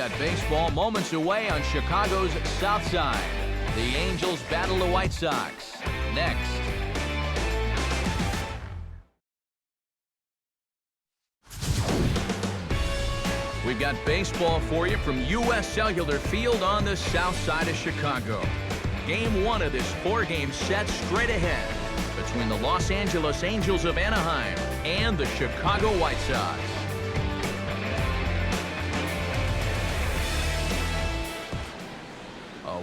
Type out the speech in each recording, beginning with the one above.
got baseball moments away on Chicago's South Side. The Angels battle the White Sox. Next. We've got baseball for you from U.S. Cellular Field on the south side of Chicago. Game 1 of this 4-game set straight ahead between the Los Angeles Angels of Anaheim and the Chicago White Sox.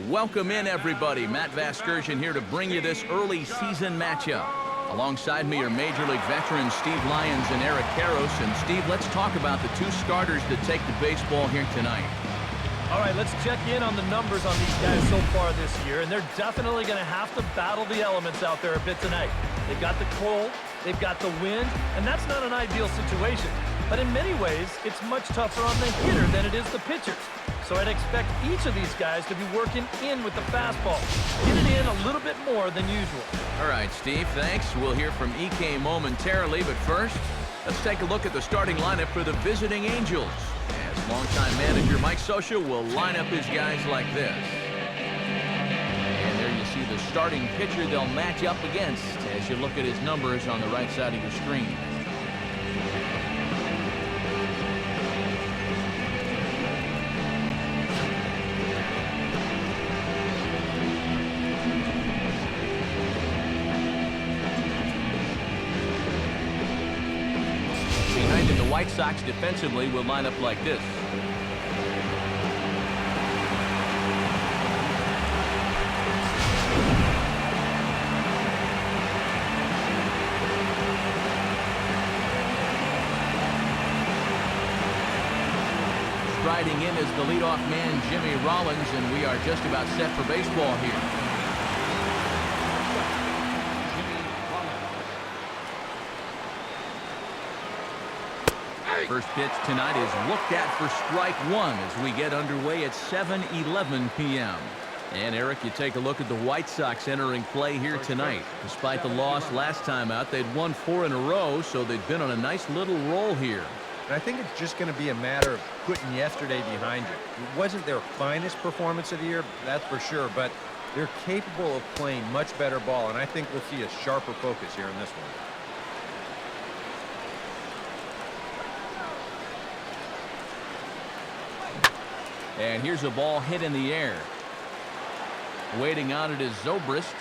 Welcome in, everybody. Matt Vasgersian here to bring you this early season matchup. Alongside me are Major League veterans Steve Lyons and Eric Karros. And Steve, let's talk about the two starters that take the baseball here tonight. All right, let's check in on the numbers on these guys so far this year, and they're definitely going to have to battle the elements out there a bit tonight. They've got the cold, they've got the wind, and that's not an ideal situation. But in many ways, it's much tougher on the hitter than it is the pitchers. So I'd expect each of these guys to be working in with the fastball. Get it in a little bit more than usual. All right, Steve, thanks. We'll hear from EK momentarily, but first, let's take a look at the starting lineup for the visiting Angels. As longtime manager Mike Scioscia will line up his guys like this. And there you see the starting pitcher they'll match up against as you look at his numbers on the right side of your screen. Behind him, the White Sox defensively will line up like this. Striding in is the leadoff man, Jimmy Rollins, and we are just about set for baseball here. First pitch tonight is looked at for strike one as we get underway at 7:11 p.m. And Eric, you take a look at the White Sox entering play here tonight. Despite the loss last time out, they'd won 4 in a row, so they've been on a nice little roll here. And I think it's just going to be a matter of putting yesterday behind you. It wasn't their finest performance of the year, that's for sure, but they're capable of playing much better ball, and I think we'll see a sharper focus here in this one. And here's a ball hit in the air. Waiting on it is Zobrist.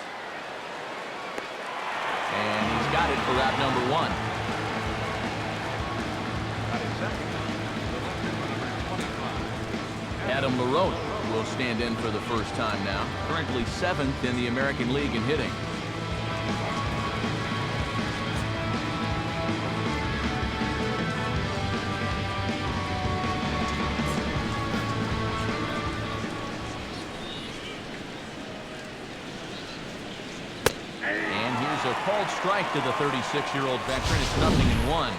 And he's got it for out number 1. Adam LaRoche will stand in for the first time now. Currently 7th in the American League in hitting. A called strike to the 36-year-old veteran. It's 0-1.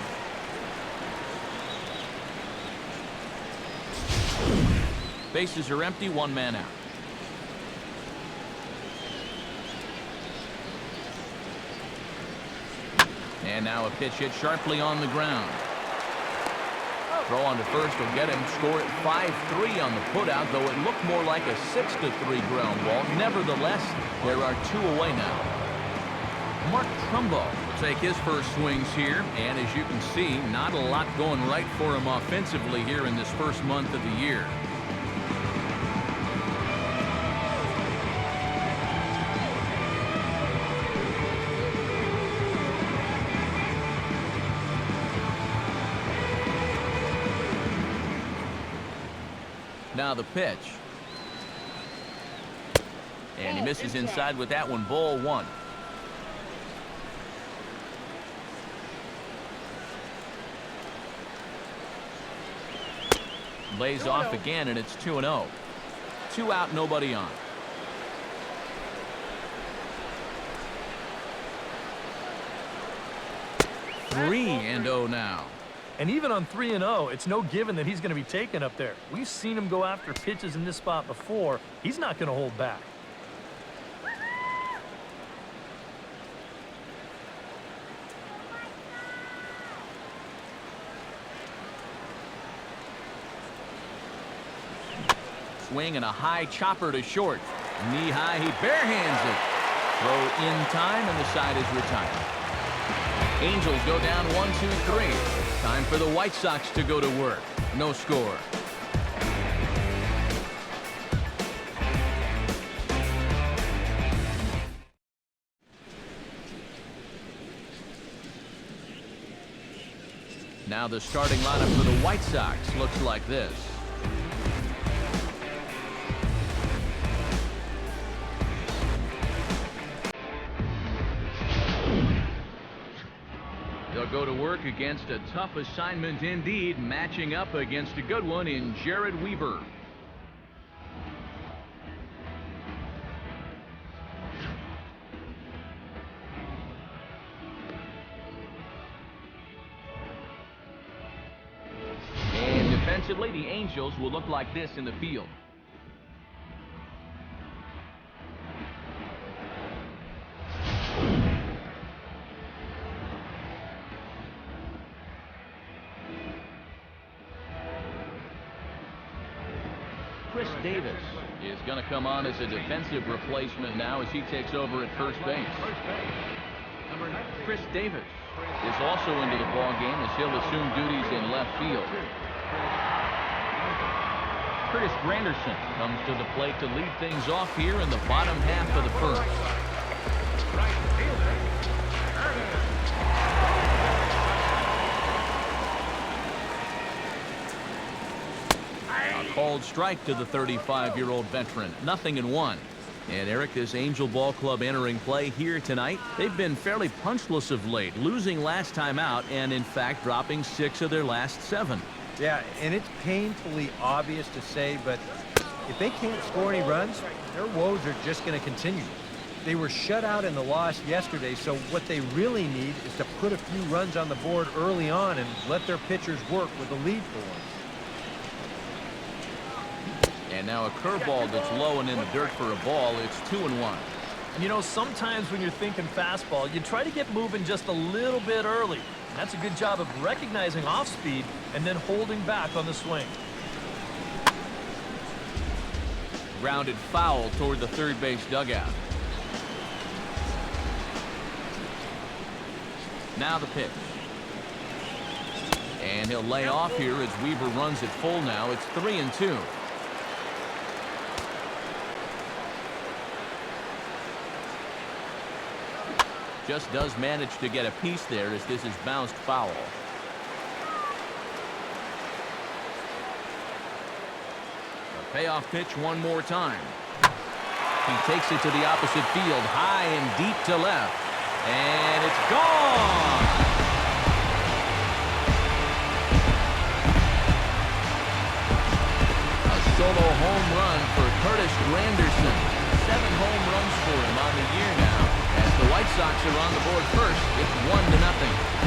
Bases are empty, 1 man out. And now a pitch hit sharply on the ground. Throw on to first will get him. Score at 5-3 on the putout, though it looked more like a 6-3 ground ball. Nevertheless, there are 2 away now. Mark Trumbo will take his first swings here, and as you can see, not a lot going right for him offensively here in this first month of the year. Now the pitch. And he misses inside with that one, ball 1. Lays off again, and it's 2-0. 2 out, nobody on. Three and 0 now. And even on 3-0, it's no given that he's going to be taken up there. We've seen him go after pitches in this spot before. He's not going to hold back. swing and a high chopper to short. Knee high, he barehands it. Throw in time, and the side is retired. Angels go down 1-2-3. Time for the White Sox to go to work. No score. Now the starting lineup for the White Sox looks like this. They'll go to work against a tough assignment indeed, matching up against a good one in Jared Weaver. And defensively, the Angels will look like this in the field. Chris Davis is going to come on as a defensive replacement now as he takes over at first base. Chris Davis is also into the ball game as he'll assume duties in left field. Curtis Granderson comes to the plate to lead things off here in the bottom half of the first. Called strike to the 35-year-old veteran. 0-1. And Eric, this Angel Ball Club entering play here tonight, they've been fairly punchless of late, losing last time out and in fact dropping 6 of their last 7. Yeah, and it's painfully obvious to say, but if they can't score any runs, their woes are just going to continue. They were shut out in the loss yesterday, so what they really need is to put a few runs on the board early on and let their pitchers work with the lead for once. And now a curveball that's low and in the dirt for a ball. It's 2-1. And you know, sometimes when you're thinking fastball, you try to get moving just a little bit early. And that's a good job of recognizing off speed and then holding back on the swing. Grounded foul toward the third base dugout. Now the pitch. And he'll lay off here as Weaver runs it full now. It's 3-2. Just does manage to get a piece there as this is bounced foul. A payoff pitch one more time. He takes it to the opposite field, high and deep to left. And it's gone! A solo home run for Curtis Granderson. 7 home runs for him on the year now. As the White Sox are on the board first, it's 1-0.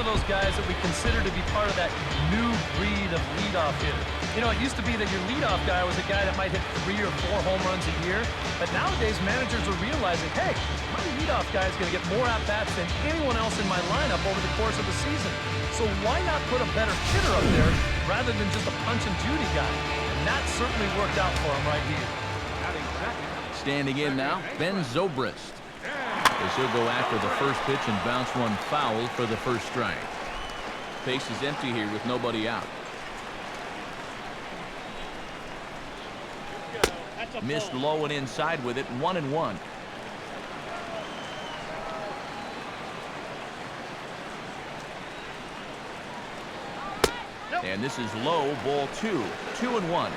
Those guys that we consider to be part of that new breed of leadoff hitter. You know, it used to be that your leadoff guy was a guy that might hit 3 or 4 home runs a year, but nowadays managers are realizing, hey, my leadoff guy is going to get more at-bats than anyone else in my lineup over the course of the season. So why not put a better hitter up there rather than just a punch-and-duty guy? And that certainly worked out for him right here. Standing in now, Ben Zobrist. As he'll go after the first pitch and bounce one foul for the first strike. Base is empty here with nobody out. Missed low and inside with it. 1-1. And this is low, ball 2. 2-1.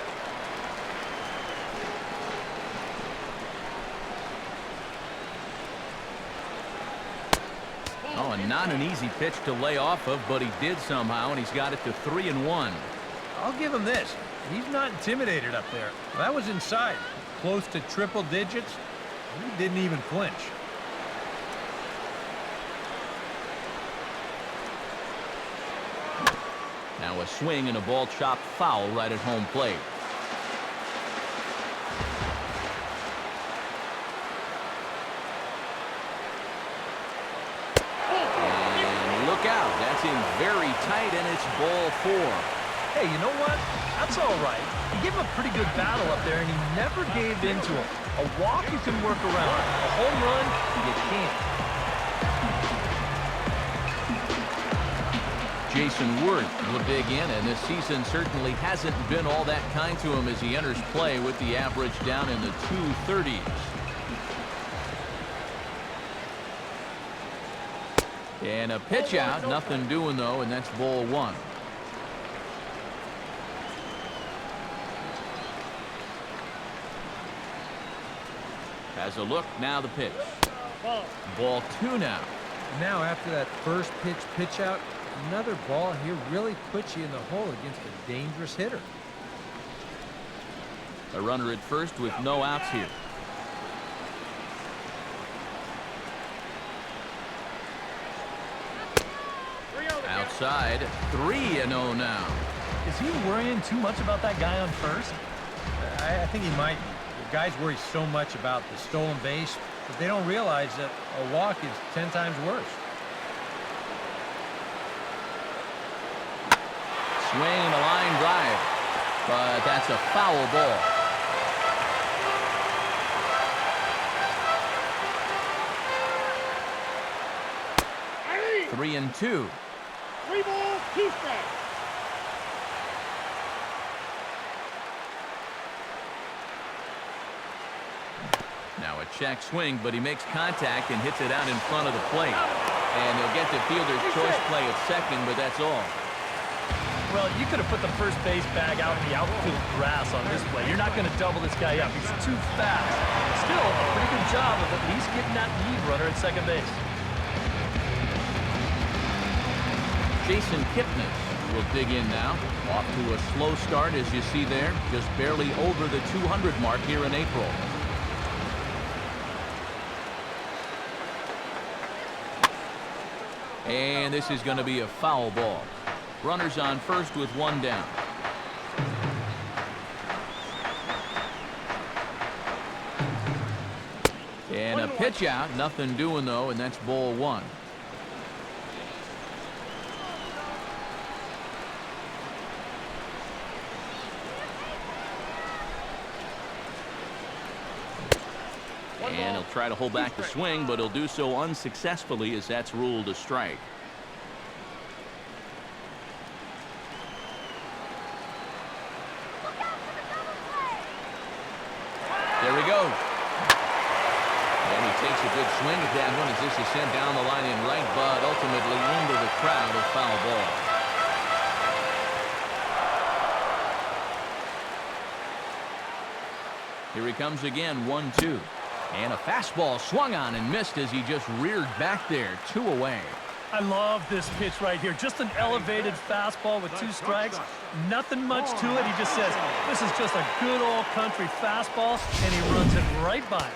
Oh, and not an easy pitch to lay off of, but he did somehow, and he's got it to 3-1. I'll give him this. He's not intimidated up there. That was inside. Close to triple digits. He didn't even flinch. Now a swing and a ball chopped foul right at home plate. in very tight, and it's ball 4. Hey, you know what? That's all right. He gave him a pretty good battle up there, and he never gave in to him. A walk you can work around. A home run, you can't. Jason Worth will dig in, and this season certainly hasn't been all that kind to him as he enters play with the average down in the 230s. And a pitch out, nothing doing though, and that's ball 1. Has a look, now the pitch. Ball 2 now. Now after that first pitch out, another ball here really puts you in the hole against a dangerous hitter. A runner at first with no outs here. Outside, 3-0 now. Is he worrying too much about that guy on first? I think he might. The guys worry so much about the stolen base, but they don't realize that a walk is 10 times worse. Swing and a line drive, but that's a foul ball. Three and 2. 3 balls, 2 strikes. Now a check swing, but he makes contact and hits it out in front of the plate. And he'll get the fielder's choice play at second, but that's all. Well, you could have put the first base bag out in the outfield grass on this play. You're not going to double this guy up. He's too fast. Still, a pretty good job of at least getting that lead runner at second base. Jason Kipnis will dig in now. Off to a slow start, as you see there. Just barely over the 200 mark here in April. And this is going to be a foul ball. Runners on first with 1 down. And a pitch out. Nothing doing, though, and that's ball 1. And he'll try to hold back the swing, but he'll do so unsuccessfully as that's ruled a strike. There he goes. And he takes a good swing at that one as this is sent down the line in right, but ultimately into the crowd, a foul ball. Here he comes again, 1-2. And a fastball swung on and missed as he just reared back there, 2 away. I love this pitch right here. Just an elevated fastball with 2 strikes. Nothing much to it. He just says, this is just a good old country fastball, and he runs it right by it.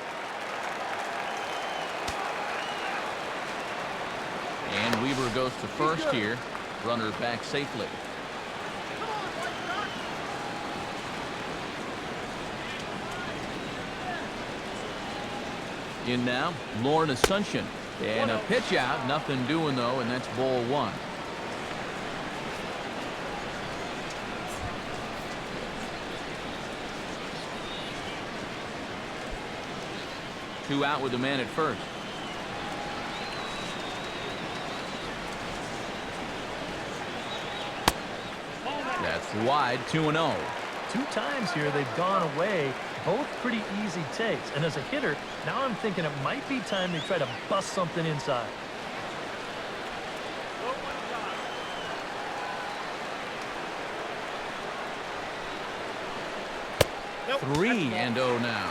And Weaver goes to first here. Runner back safely. In now, Lauren Asuncion. And a pitch out, nothing doing though, and that's ball 1. Two out with the man at first. That's wide, 2-0. 2 times here they've gone away. Both pretty easy takes. And as a hitter, now I'm thinking it might be time they try to bust something inside. Nope. 3-0 now.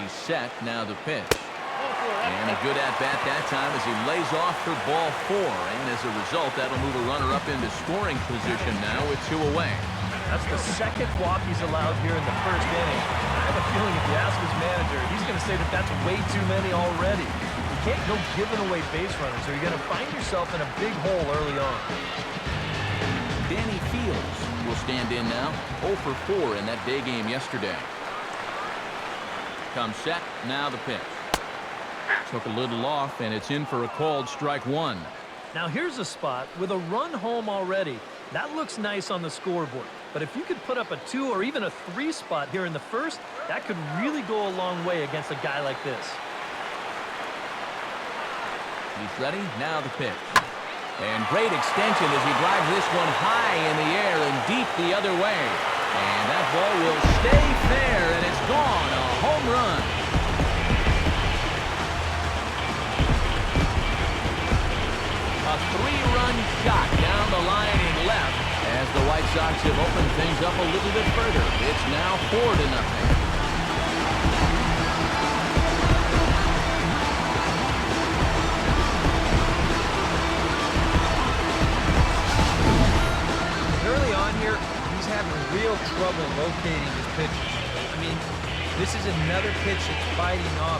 He's set, now the pitch. And a good at-bat that time as he lays off for ball 4. And as a result, that'll move a runner up into scoring position now with 2 away. That's the second walk he's allowed here in the first inning. I have a feeling if you ask his manager, he's going to say that that's way too many already. You can't go giving away base runners, or you're going to find yourself in a big hole early on. Danny Fields will stand in now. 0 for 4 in that day game yesterday. Comes set. Now the pitch. Took a little off, and it's in for a called strike one. Now here's a spot with a run home already. That looks nice on the scoreboard. But if you could put up a 2 or even a 3 spot here in the first, that could really go a long way against a guy like this. He's ready. Now the pitch. And great extension as he drives this one high in the air and deep the other way. And that ball will stay fair, and it's gone. A home run. A 3-run shot down the line in left as the White Sox have opened things up a little bit further. It's now 4-0. Early on here, he's having real trouble locating his pitches. I mean, this is another pitch that's fighting off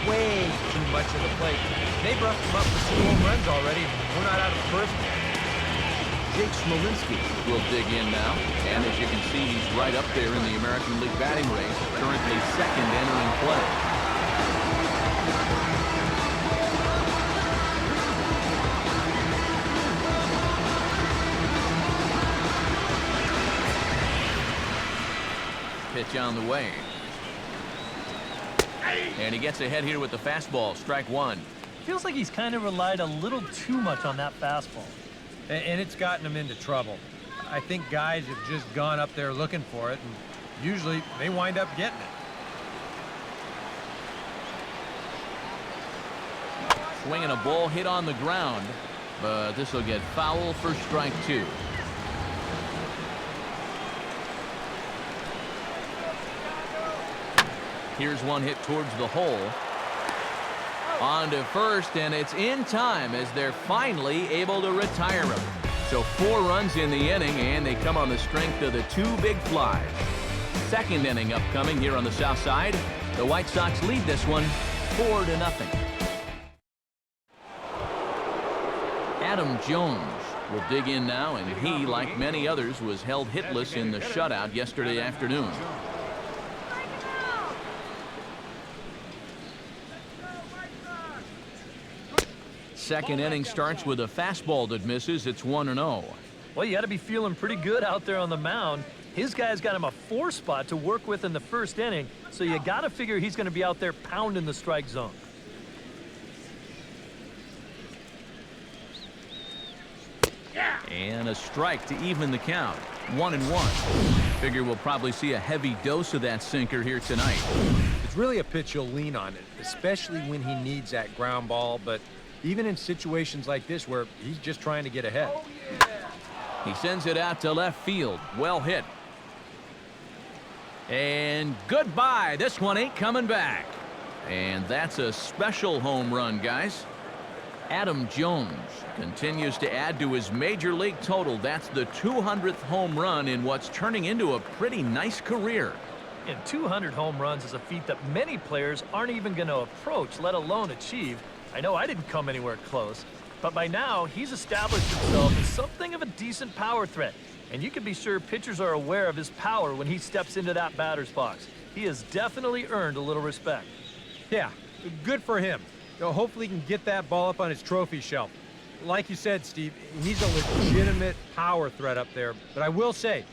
way too much of the plate. They've roughed him up for 2 home runs already. We're not out of the first. Jake Smolinski will dig in now. And as you can see, he's right up there in the American League batting race. Currently second entering play. Pitch on the way. And he gets ahead here with the fastball. Strike one. Feels like he's kind of relied a little too much on that fastball. And it's gotten him into trouble. I think guys have just gone up there looking for it, and usually they wind up getting it. Swinging a ball hit on the ground, but this will get foul for strike two. Here's one hit towards the hole. On to first, and it's in time as they're finally able to retire him. So 4 runs in the inning, and they come on the strength of the 2 big flies. Second inning upcoming here on the south side. The White Sox lead this one 4-0. Adam Jones will dig in now, and he, like many others, was held hitless in the shutout yesterday afternoon. Second inning starts with a fastball that misses. It's 1-0. Well, you got to be feeling pretty good out there on the mound. His guys got him a 4 spot to work with in the first inning, so you got to figure he's going to be out there pounding the strike zone. And a strike to even the count. 1-1. Figure we'll probably see a heavy dose of that sinker here tonight. It's really a pitch you'll lean on, especially when he needs that ground ball, but even in situations like this where he's just trying to get ahead. He sends it out to left field. Well hit. And goodbye. This one ain't coming back. And that's a special home run, guys. Adam Jones continues to add to his major league total. That's the 200th home run in what's turning into a pretty nice career. And 200 home runs is a feat that many players aren't even going to approach, let alone achieve. I know I didn't come anywhere close, but by now he's established himself as something of a decent power threat. And you can be sure pitchers are aware of his power when he steps into that batter's box. He has definitely earned a little respect. Yeah, good for him. Hopefully he can get that ball up on his trophy shelf. Like you said, Steve, he's a legitimate power threat up there. But I will say,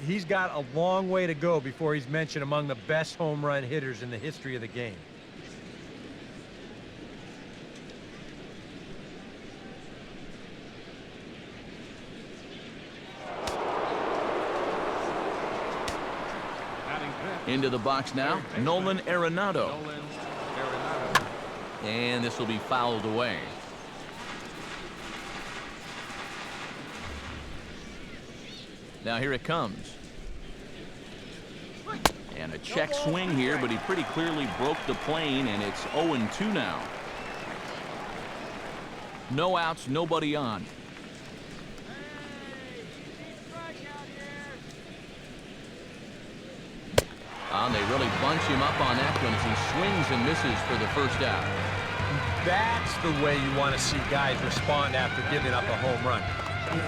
he's got a long way to go before he's mentioned among the best home run hitters in the history of the game. Into the box now, Nolan Arenado. And this will be fouled away. Now here it comes. And a check swing here, but he pretty clearly broke the plane, and it's 0-2 now. No outs, nobody on. And they really bunch him up on that one as he swings and misses for the first out. That's the way you want to see guys respond after giving up a home run.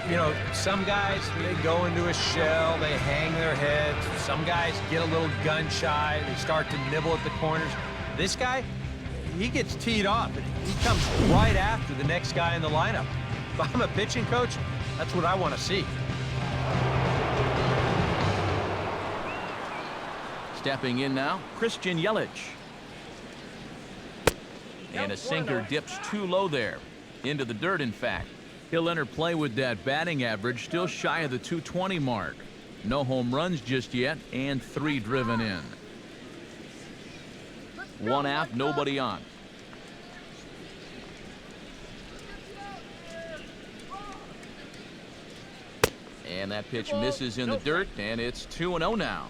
You know, some guys, they go into a shell, they hang their heads. Some guys get a little gun shy, they start to nibble at the corners. This guy, he gets teed off. He comes right after the next guy in the lineup. If I'm a pitching coach, that's what I want to see. Stepping in now, Christian Yelich. And a sinker dips too low there. Into the dirt, in fact. He'll enter play with that batting average still shy of the 220 mark. No home runs just yet, and 3 driven in. 1 out, nobody on. And that pitch misses in the dirt, and it's 2-0 now.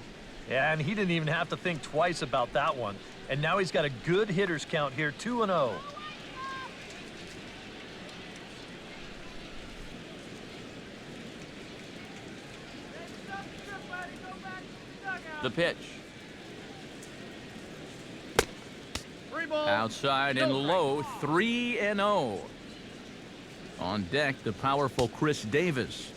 Yeah, and he didn't even have to think twice about that one. And now he's got a good hitters count here, 2-0. The pitch. Outside and low, 3-0. On deck, the powerful Chris Davis.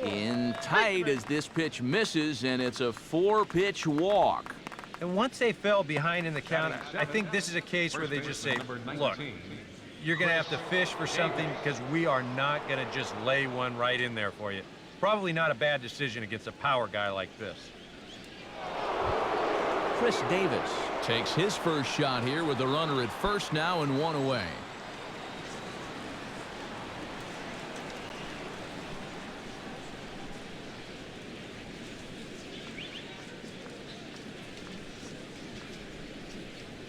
In tight as this pitch misses, and it's a 4-pitch walk. And once they fell behind in the count, I think this is a case where they just say, look, you're going to have to fish for something because we are not going to just lay one right in there for you. Probably not a bad decision against a power guy like this. Chris Davis takes his first shot here with the runner at first now and 1 away.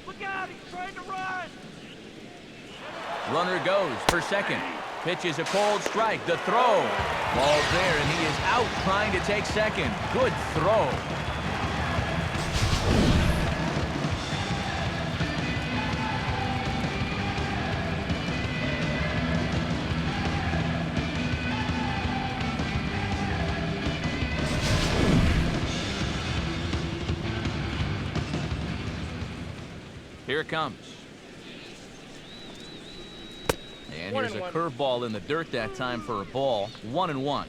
Look out, he's trying to run. Runner goes for second. Pitches a cold strike. The throw. Ball's there, and he is out trying to take second. Good throw. Here it comes. And here's a curveball in the dirt that time for a ball. 1-1.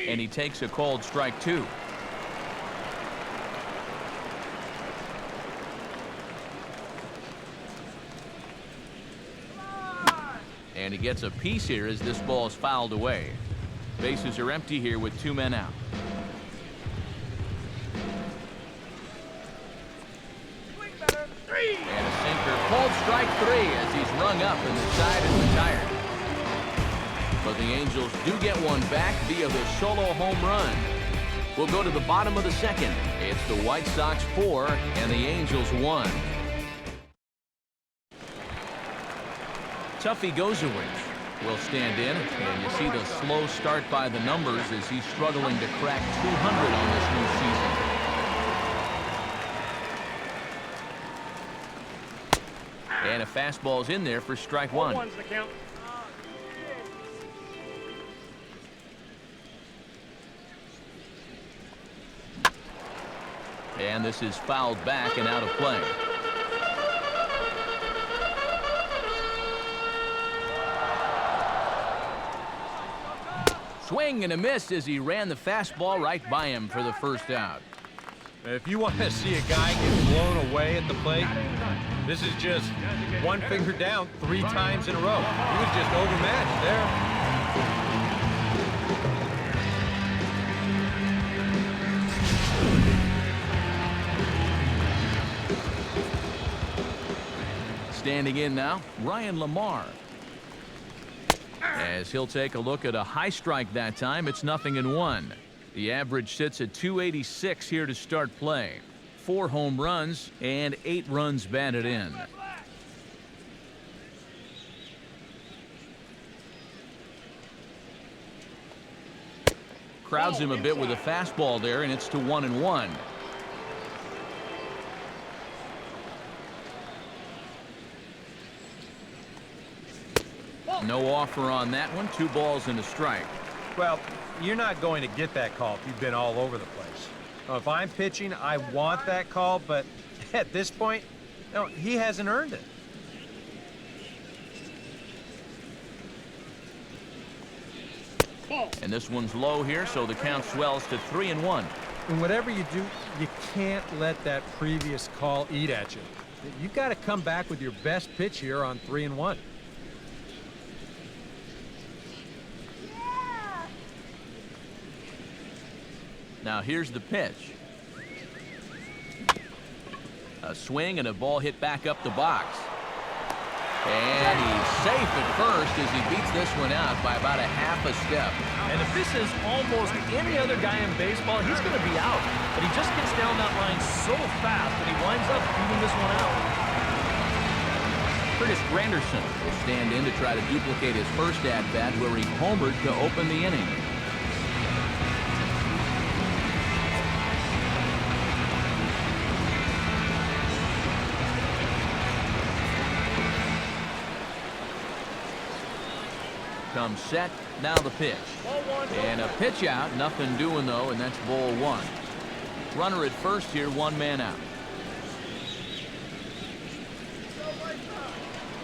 And he takes a cold strike, too. And he gets a piece here as this ball is fouled away. Bases are empty here with 2 men out. And a sinker, cold strike 3 as he's rung up and the side is retired. But the Angels do get one back via the solo home run. We'll go to the bottom of the second. It's the White Sox 4 and the Angels 1. Tuffy Gozowicz will stand in, and you see the slow start by the numbers as he's struggling to crack 200 on this new season. And a fastball's in there for strike 1. One's the count. And this is fouled back and out of play. Swing and a miss as he ran the fastball right by him for the first out. If you want to see a guy get blown away at the plate, this is just one finger down 3 times in a row. He was just overmatched there. Standing in now, Ryan Lamar. As he'll take a look at a high strike that time, it's 0-1. The average sits at 286 here to start play. 4 home runs and 8 runs batted in. Crowds him a bit with a fastball there, and it's to 1-1. No offer on that one. 2 balls and a strike. Well, you're not going to get that call if you've been all over the place. Now, if I'm pitching, I want that call, but at this point, no, he hasn't earned it. And this one's low here, so the count swells to 3-1. And whatever you do, you can't let that previous call eat at you. You've got to come back with your best pitch here on 3-1. Now here's the pitch. A swing and a ball hit back up the box. And he's safe at first as he beats this one out by about a half a step. And if this is almost any other guy in baseball, he's going to be out. But he just gets down that line so fast that he winds up beating this one out. Curtis Granderson will stand in to try to duplicate his first at-bat where he homered to open the inning. Comes set, now the pitch. And a pitch out, nothing doing though, and that's ball one. Runner at first here, one man out.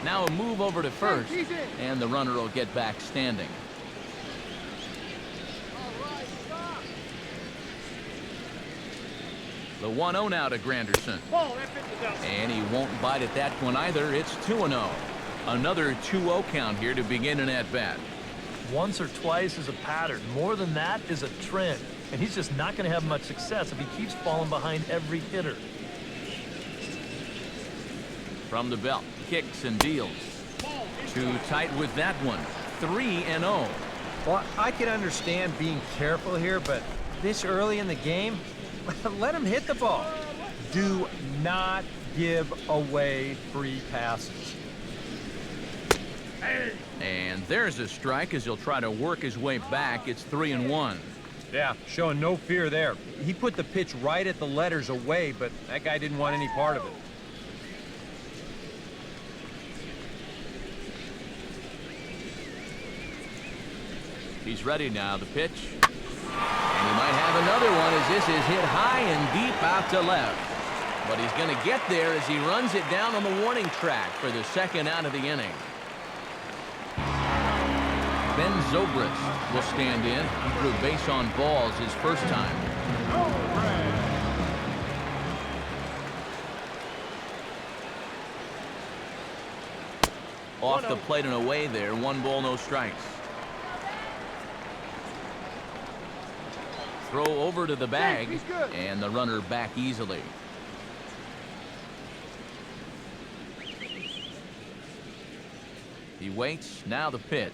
Now a move over to first, and the runner will get back standing. The 1-0 now to Granderson. And he won't bite at that one either. It's 2-0. Another 2-0 count here to begin an at-bat. Once or twice is a pattern. More than that is a trend. And he's just not going to have much success if he keeps falling behind every hitter. From the belt, kicks and deals. Too tight with that one. 3-0. Well, I can understand being careful here, but this early in the game, let him hit the ball. Do not give away free passes. And there's a strike as he'll try to work his way back. It's 3-1. Yeah, showing no fear there. He put the pitch right at the letters away, but that guy didn't want any part of it. He's ready now, the pitch. And he might have another one as this is hit high and deep out to left. But he's going to get there as he runs it down on the warning track for the second out of the inning. Ben Zobrist will stand in. He drew base on balls his first time. Off the plate and away there. 1 ball, no strikes. Throw over to the bag, and the runner back easily. He waits. Now the pitch.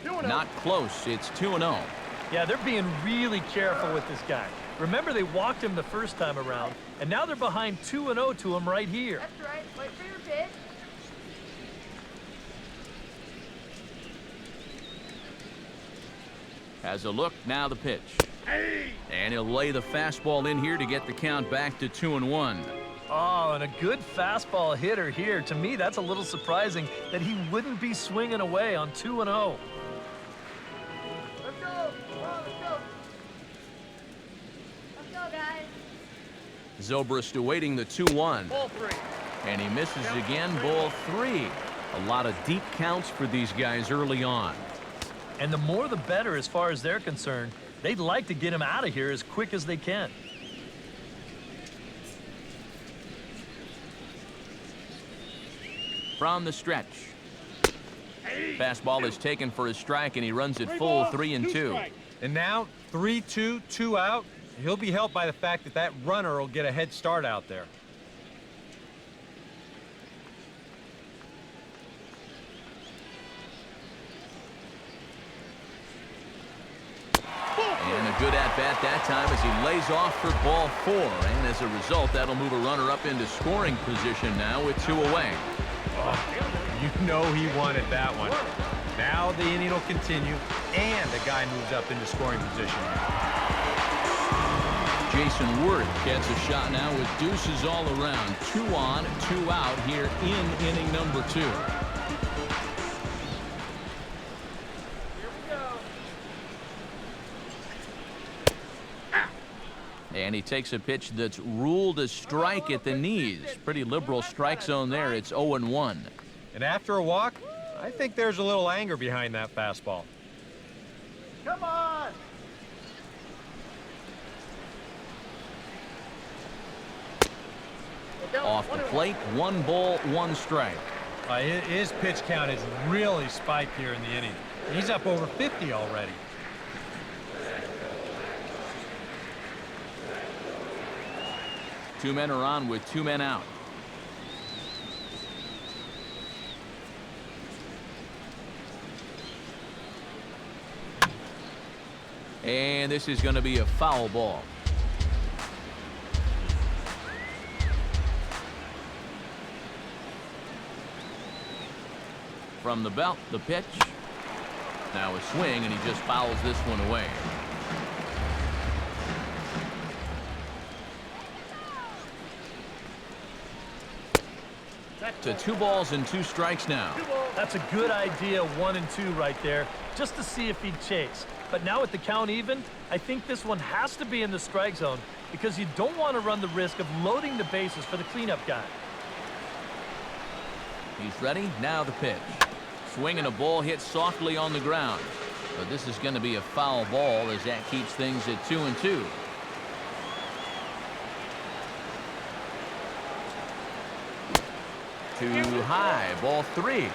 Not close. It's 2-0. Yeah, they're being really careful with this guy. Remember, they walked him the first time around, and now they're behind 2-0 to him right here. That's right. Wait for your pitch. Has a look. Now the pitch. And he'll lay the fastball in here to get the count back to 2-1. Oh, and a good fastball hitter here. To me, that's a little surprising that he wouldn't be swinging away on 2-0. Let's go. Come on, let's go. Let's go, guys. Zobrist awaiting the 2-1. Ball 3. And he misses again. Ball 3. A lot of deep counts for these guys early on. And the more the better as far as they're concerned. They'd like to get him out of here as quick as they can. From the stretch. Fastball is taken for a strike, and he runs it full 3-2. And now 3-2, 2 out. He'll be helped by the fact that that runner will get a head start out there. And a good at-bat that time as he lays off for ball 4. And as a result, that'll move a runner up into scoring position now with 2 away. You know he wanted that one. Now the inning will continue, and the guy moves up into scoring position. Jason Worth gets a shot now with deuces all around. 2 on, 2 out here in inning number 2. And he takes a pitch that's ruled a strike at the knees. Pretty liberal strike zone there. It's 0-1. And after a walk, I think there's a little anger behind that fastball. Come on! Off the plate, 1 ball, 1 strike. His pitch count is really spiked here in the inning. He's up over 50 already. Two men are on with 2 men out. And this is going to be a foul ball. From the belt, the pitch. Now a swing, and he just fouls this one away. To 2 balls and 2 strikes now. That's a good idea, 1 and 2 right there, just to see if he'd chase. But now with the count even, I think this one has to be in the strike zone because you don't want to run the risk of loading the bases for the cleanup guy. He's ready. Now the pitch. Swing and a ball hit softly on the ground. But this is going to be a foul ball as that keeps things at 2-2. Too high. Ball 3.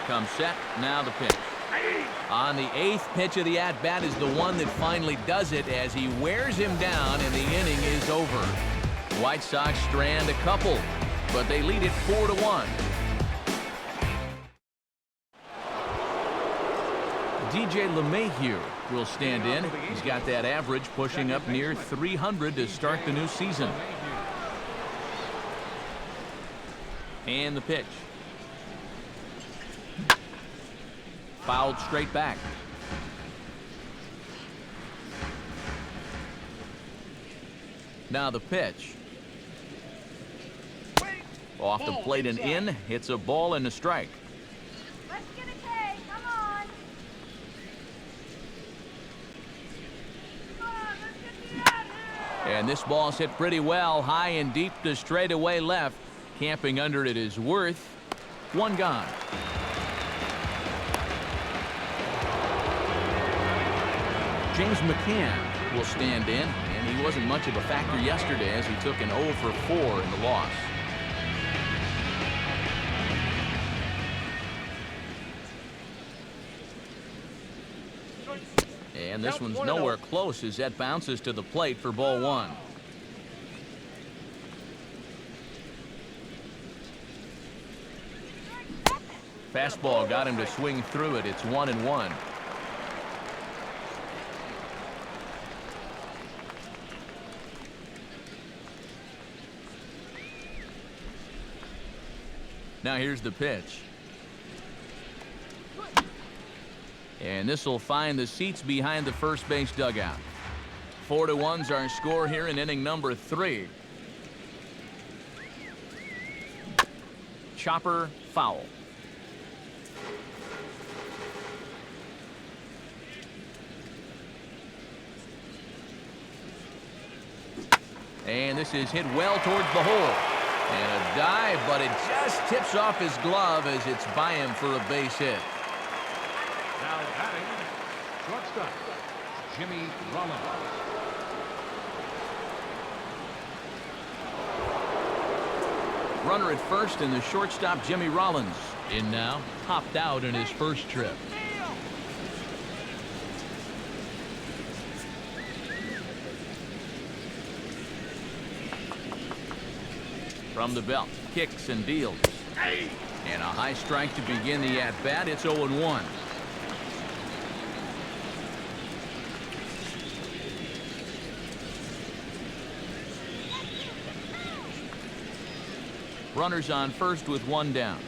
Comes set. Now the pitch. On the 8th pitch of the at-bat is the one that finally does it as he wears him down and the inning is over. White Sox strand a couple, but they lead it 4-1. DJ LeMahieu will stand in. He's got that average pushing up near 300 to start the new season. And the pitch. Fouled straight back. Now the pitch. Off the plate and in. Hits a ball and a strike. Let's get a K. Come on. Come on, let's get you out here. And this ball's hit pretty well. High and deep to straightaway left. Camping under it is Worth. 1 gone. James McCann will stand in, and he wasn't much of a factor yesterday as he took an 0 for 4 in the loss. And this one's nowhere close as that bounces to the plate for ball 1. Fastball got him to swing through it. It's 1-1. Now here's the pitch. And this will find the seats behind the first base dugout. 4-1's our score here in inning number 3. Chopper foul. And this is hit well towards the hole. And a dive, but it just tips off his glove as it's by him for a base hit. Now batting, shortstop, Jimmy Rollins. Runner at first and the shortstop, Jimmy Rollins. In now, popped out in his first trip. From the belt, kicks and deals. And a high strike to begin the at-bat. It's 0-1. Runners on first with 1 down.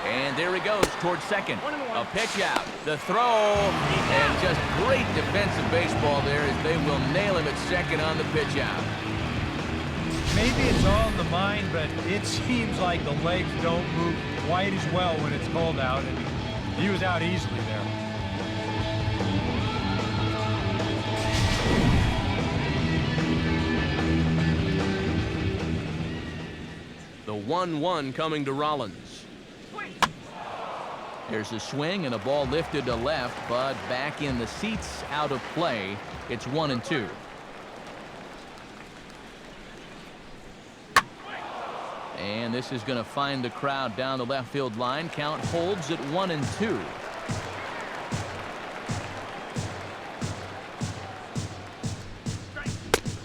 And And there he goes towards second. A pitch out. The throw. And just great defensive baseball there as they will nail him at second on the pitch out. Maybe it's all in the mind, but it seems like the legs don't move quite as well when it's cold out, and he was out easily there. The 1-1 coming to Rollins. There's a swing and a ball lifted to left, but back in the seats, out of play. It's 1-2. And this is going to find the crowd down the left field line. Count holds at 1-2.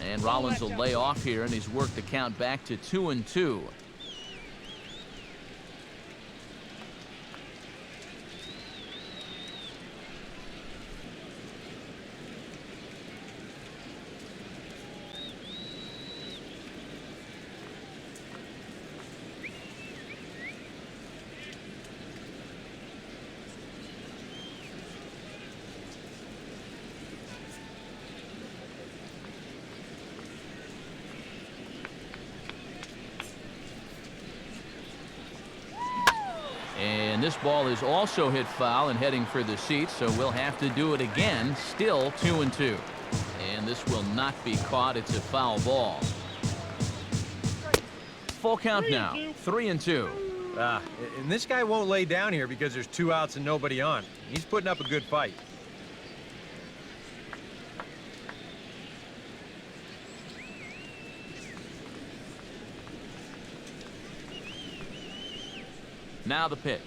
And Rollins will lay off here, and he's worked the count back to 2-2. And this ball is also hit foul and heading for the seats, so we'll have to do it again. Still 2-2. And this will not be caught. It's a foul ball. Full count now. 3-2. And this guy won't lay down here because there's 2 outs and nobody on. He's putting up a good fight. Now the pitch.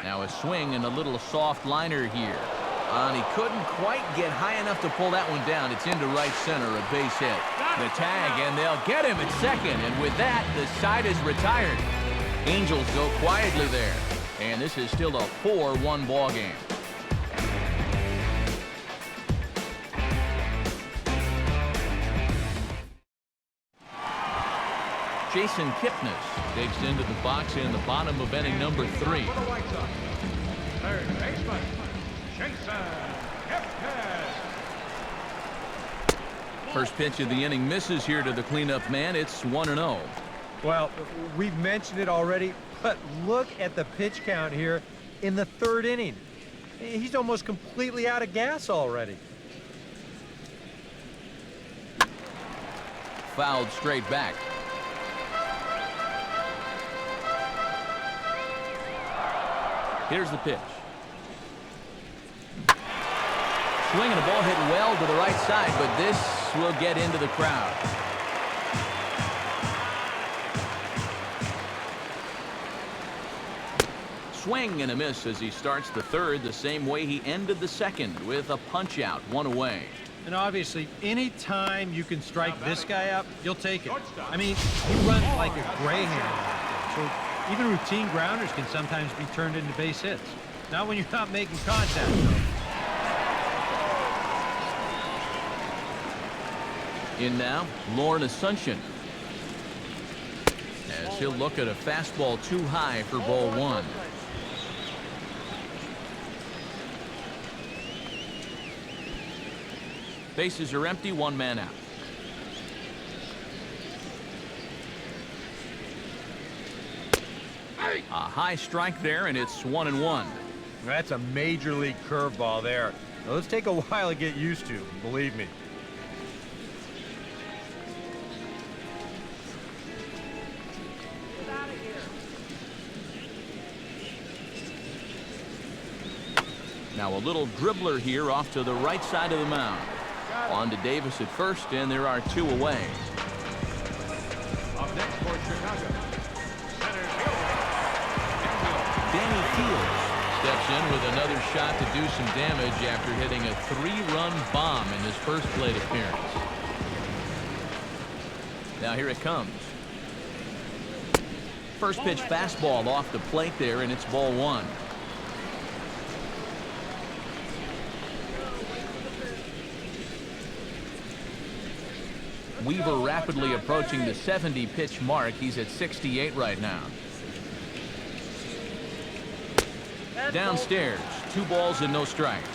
Now a swing and a little soft liner here. And he couldn't quite get high enough to pull that one down. It's into right center, a base hit. The tag, and they'll get him at second. And with that, the side is retired. Angels go quietly there. And this is still a 4-1 ball game. Jason Kipnis digs into the box in the bottom of inning number 3. For the White Sox, third baseman, Jason Kipnis. First pitch of the inning misses here to the cleanup man. It's 1-0. Well, we've mentioned it already, but look at the pitch count here in the 3rd inning. He's almost completely out of gas already. Fouled straight back. Here's the pitch. Swing and a ball hit well to the right side, but this will get into the crowd. Swing and a miss as he starts the 3rd the same way he ended the 2nd with a punch out, 1 away. And obviously, any time you can strike this guy out, you'll take it. I mean, he runs like a greyhound. So even routine grounders can sometimes be turned into base hits. Not when you're not making contact, though. In now, Lauren Asuncion. As he'll look at a fastball too high for ball 1. Bases are empty, 1 man out. A high strike there, and it's 1-1. That's a major league curveball there. Now, let's take a while to get used to, believe me. Get out of here. Now a little dribbler here off to the right side of the mound. On to Davis at first, and there are 2 away. Up next for Chicago, center fielder, Danny Fields steps in with another shot to do some damage after hitting a 3-run bomb in his first plate appearance. Now here it comes. First pitch fastball off the plate there, and it's ball 1. Weaver rapidly approaching the 70 pitch mark. He's at 68 right now. downstairs. 2 balls and no strikes.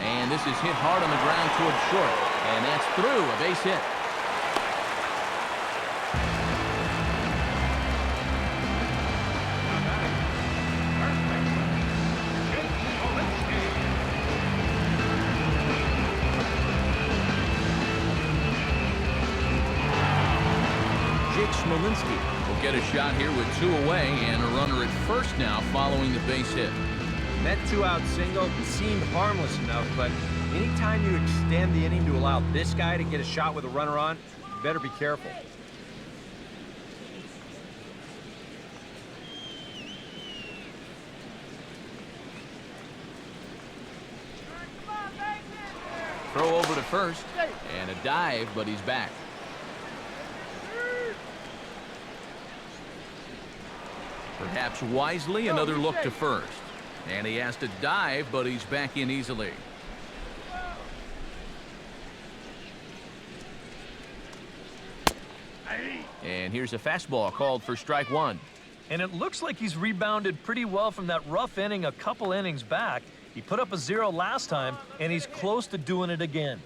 And this is hit hard on the ground towards short. And that's through. A base hit. Will get a shot here with 2 away and a runner at first now following the base hit. That 2-out single seemed harmless enough, but anytime you extend the inning to allow this guy to get a shot with a runner on, you better be careful. Throw over to first and a dive, but he's back. Perhaps wisely, another look to first. And he has to dive, but he's back in easily. And here's a fastball called for strike 1. And it looks like he's rebounded pretty well from that rough inning a couple innings back. He put up a 0 last time, and he's close to doing it again.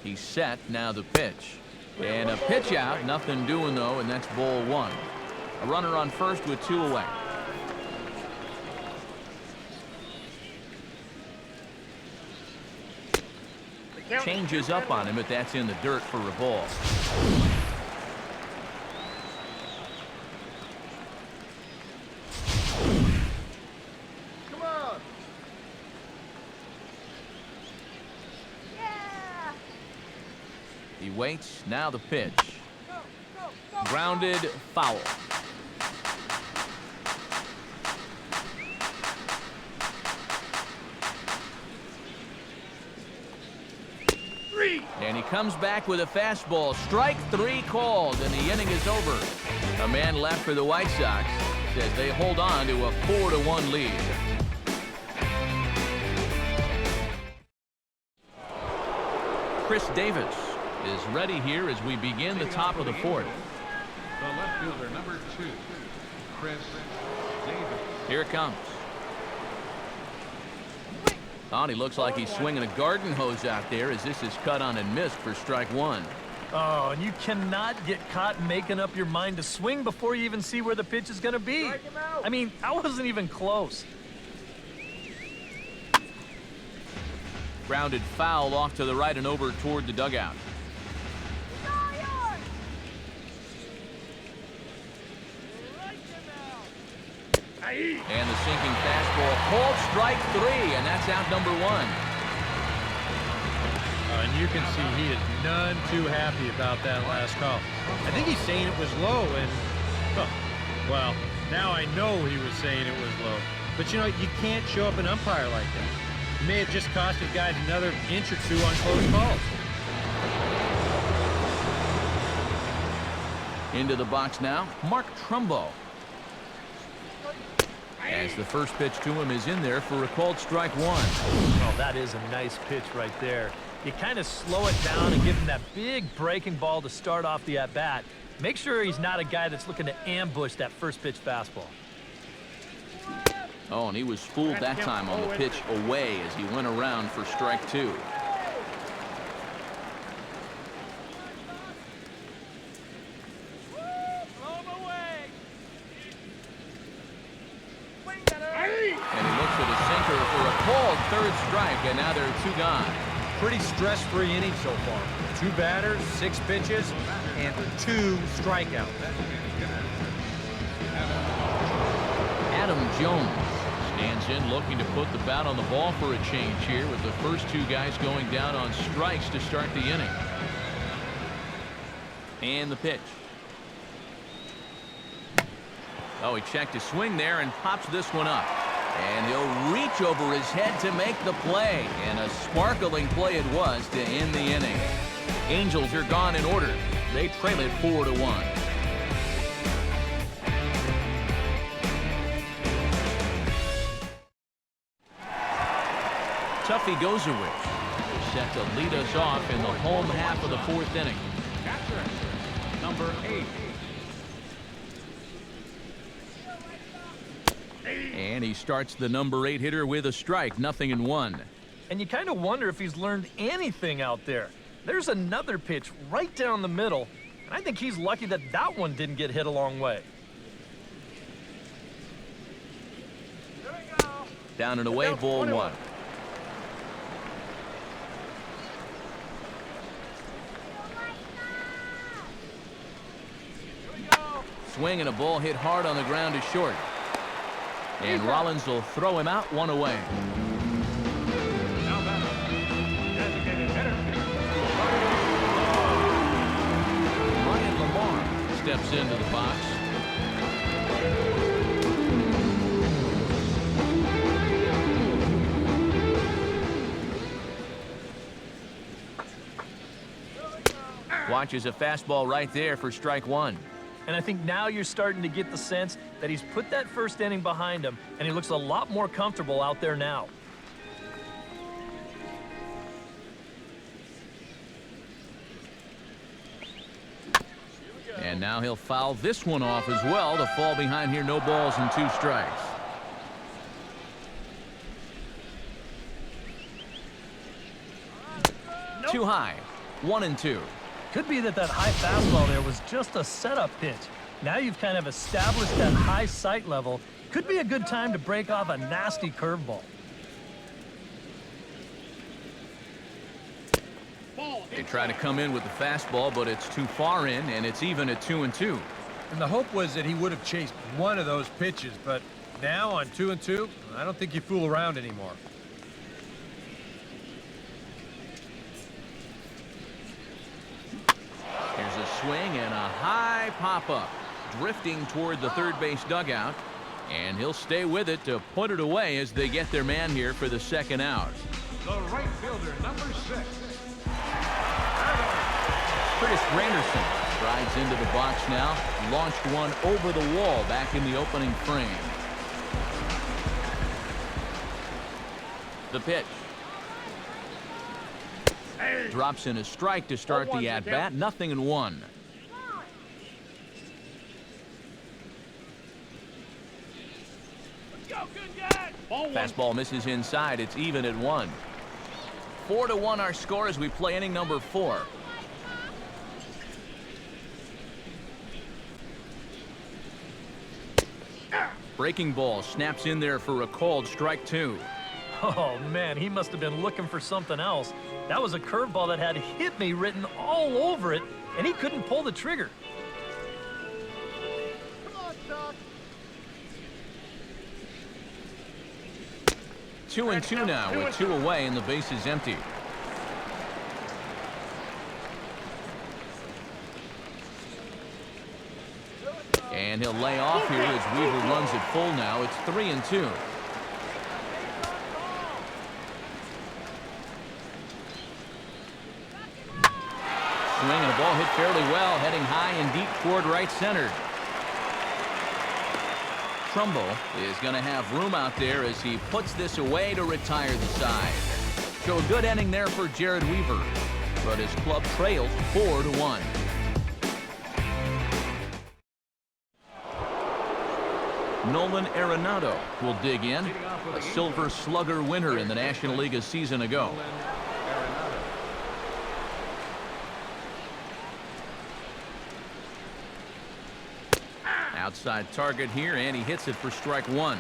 He's set, now the pitch. And a pitch out, nothing doing though, and that's ball 1. A runner on first with 2 away. Changes up on him, but that's in the dirt for a ball. Come on. He waits, now the pitch. Grounded, foul. And he comes back with a fastball. Strike 3 called, and the inning is over. A man left for the White Sox says they hold on to a 4-1 lead. Chris Davis is ready here as we begin the top of the 4th. The left fielder, number 2, Chris Davis. Here it comes. Oh, and he looks like he's swinging a garden hose out there as this is cut on and missed for strike 1. Oh, and you cannot get caught making up your mind to swing before you even see where the pitch is going to be. I mean, I wasn't even close. Grounded foul off to the right and over toward the dugout. And the sinking fastball called strike 3, and that's out number 1. And you can see he is none too happy about that last call. I think he's saying it was low, and, well, now I know he was saying it was low. But, you know, you can't show up an umpire like that. You may have just cost his guys another inch or 2 on close calls. Into the box now, Mark Trumbo. As the first pitch to him is in there for a called strike 1. Oh, that is a nice pitch right there. You kind of slow it down and give him that big breaking ball to start off the at-bat. Make sure he's not a guy that's looking to ambush that first pitch fastball. Oh, and he was fooled that time on the pitch away as he went around for strike 2. And he looks at a sinker for a called 3rd strike, and now there are 2 gone. Pretty stress-free inning so far. 2 batters, 6 pitches, and 2 strikeouts. Adam Jones stands in looking to put the bat on the ball for a change here with the first 2 guys going down on strikes to start the inning. And the pitch. Oh, he checked his swing there and pops this one up. And he'll reach over his head to make the play. And a sparkling play it was to end the inning. Angels are gone in order. They trail it 4-1. Tuffy Gozowicz is set to lead us off in the home half of the 4th inning. Catcher, number 8. And he starts the number 8 hitter with a strike, 0-1. And you kind of wonder if he's learned anything out there. There's another pitch right down the middle, and I think he's lucky that that one didn't get hit a long way. Down and away, ball 1. Swing and a ball hit hard on the ground to short. And Rollins will throw him out, 1 away. Now batter, designated hitter. Ryan Lamar steps into the box. Watches a fastball right there for strike 1. And I think now you're starting to get the sense that he's put that first inning behind him, and he looks a lot more comfortable out there now. And now he'll foul this one off as well to fall behind here. No balls and 2 strikes. Too high. 1-2. Could be that high fastball there was just a setup pitch. Now you've kind of established that high sight level. Could be a good time to break off a nasty curveball. They try to come in with the fastball, but it's too far in, and it's even at 2-2. And the hope was that he would have chased one of those pitches, but now on 2-2, I don't think you fool around anymore. Here's a swing and a high pop-up, drifting toward the third base dugout, and he'll stay with it to put it away as they get their man here for the 2nd out. The right fielder, number 6. Curtis Granderson strides into the box now, launched one over the wall back in the opening frame. The pitch. Drops in a strike to start the at-bat, 0-1. Fastball misses inside. It's even at 1. 4-1 our score as we play inning number 4. Breaking ball snaps in there for a called strike 2. Oh, man, he must have been looking for something else. That was a curveball that had "hit me" written all over it, and he couldn't pull the trigger. Come on, Doc. 2-2 now with 2 away and the base is empty. And he'll lay off here as Weaver runs it full now. It's 3-2. Swing and a ball hit fairly well, heading high and deep toward right center. Trumbo is going to have room out there as he puts this away to retire the side. So a good inning there for Jared Weaver, but his club trails 4-1. Nolan Arenado will dig in, a Silver Slugger winner in the National League a season ago. Outside target here, and he hits it for strike 1.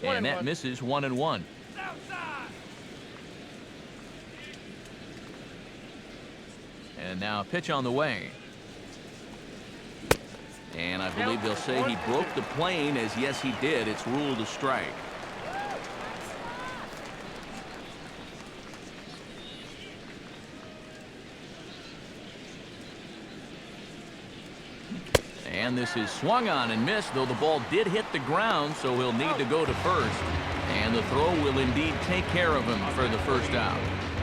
And that misses 1-1. And now a pitch on the way. And I believe they'll say he broke the plane, as yes he did. It's ruled a strike. And this is swung on and missed, though the ball did hit the ground, so he'll need to go to first. And the throw will indeed take care of him for the first out.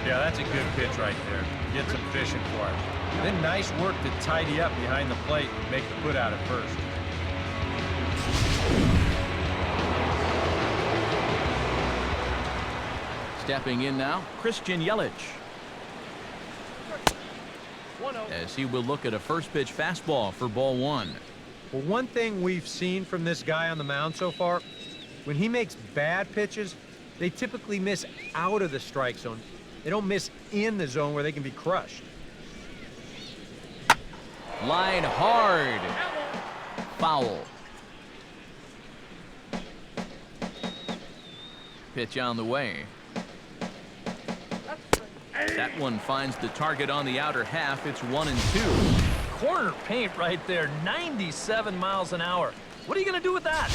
Yeah, that's a good pitch right there. Get some fishing for it. Then nice work to tidy up behind the plate and make the put out at first. Stepping in now, Christian Yelich. As he will look at a first pitch fastball for ball one. Well, one thing we've seen from this guy on the mound so far, when he makes bad pitches, they typically miss out of the strike zone. They don't miss in the zone where they can be crushed. Line hard. Foul. Pitch on the way. That one finds the target on the outer half. It's 1-2. Corner paint right there, 97 miles an hour. What are you going to do with that?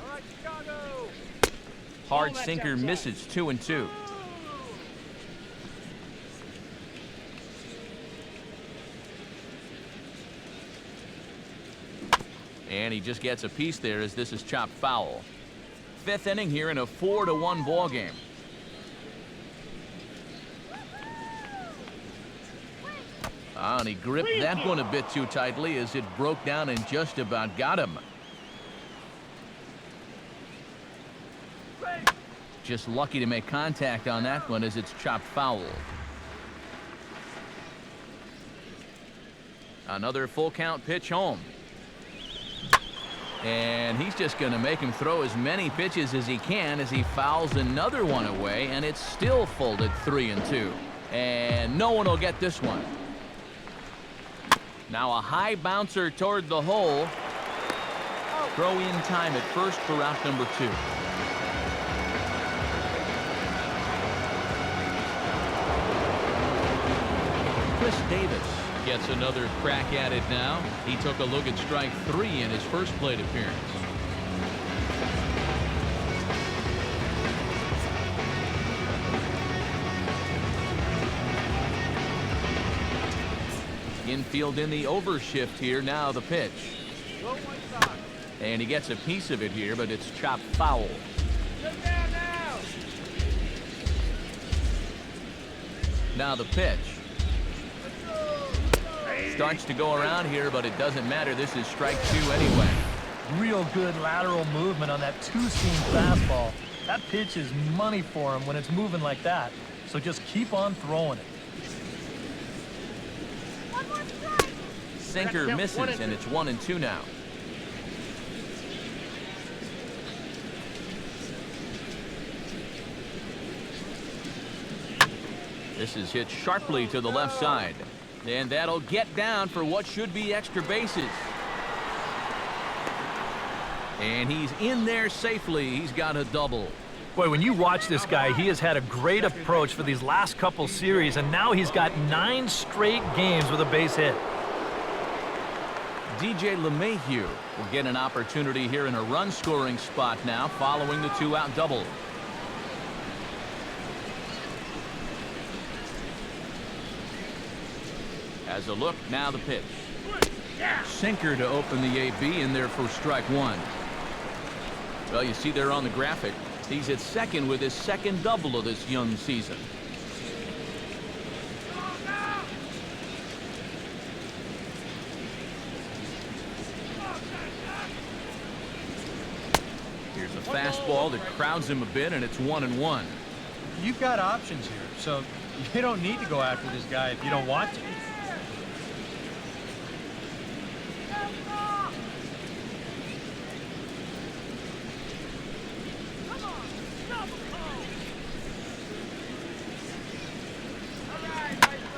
All right, Chicago. Hard sinker misses. 2-2. And he just gets a piece there as this is chopped foul. Fifth inning here in a 4-1 ball game. And he gripped that one a bit too tightly as it broke down and just about got him. Just lucky to make contact on that one as it's chopped foul. Another full count pitch home. And he's just going to make him throw as many pitches as he can as he fouls another one away, and it's still folded 3-2. And no one will get this one. Now a high bouncer toward the hole. Throw in time at first for out number 2. Chris Davis gets another crack at it now. He took a look at strike 3 in his first plate appearance. Infield in the overshift here. Now the pitch. And he gets a piece of it here, but it's chopped foul. Now the pitch. Starts to go around here, but it doesn't matter. This is strike 2 anyway. Real good lateral movement on that two-seam fastball. That pitch is money for him when it's moving like that. So just keep on throwing it. One more strike. Sinker misses, and it's 1-2 now. This is hit sharply to the left side. And that'll get down for what should be extra bases. And he's in there safely. He's got a double. Boy, when you watch this guy, he has had a great approach for these last couple series, and now he's got 9 straight games with a base hit. DJ LeMahieu will get an opportunity here in a run-scoring spot now following the 2-out double. As a look, now the pitch. Sinker to open the AB in there for strike 1. Well, you see there on the graphic, he's at second with his second double of this young season. Here's a fastball that crowds him a bit, and it's 1-1. You've got options here, so you don't need to go after this guy if you don't want to.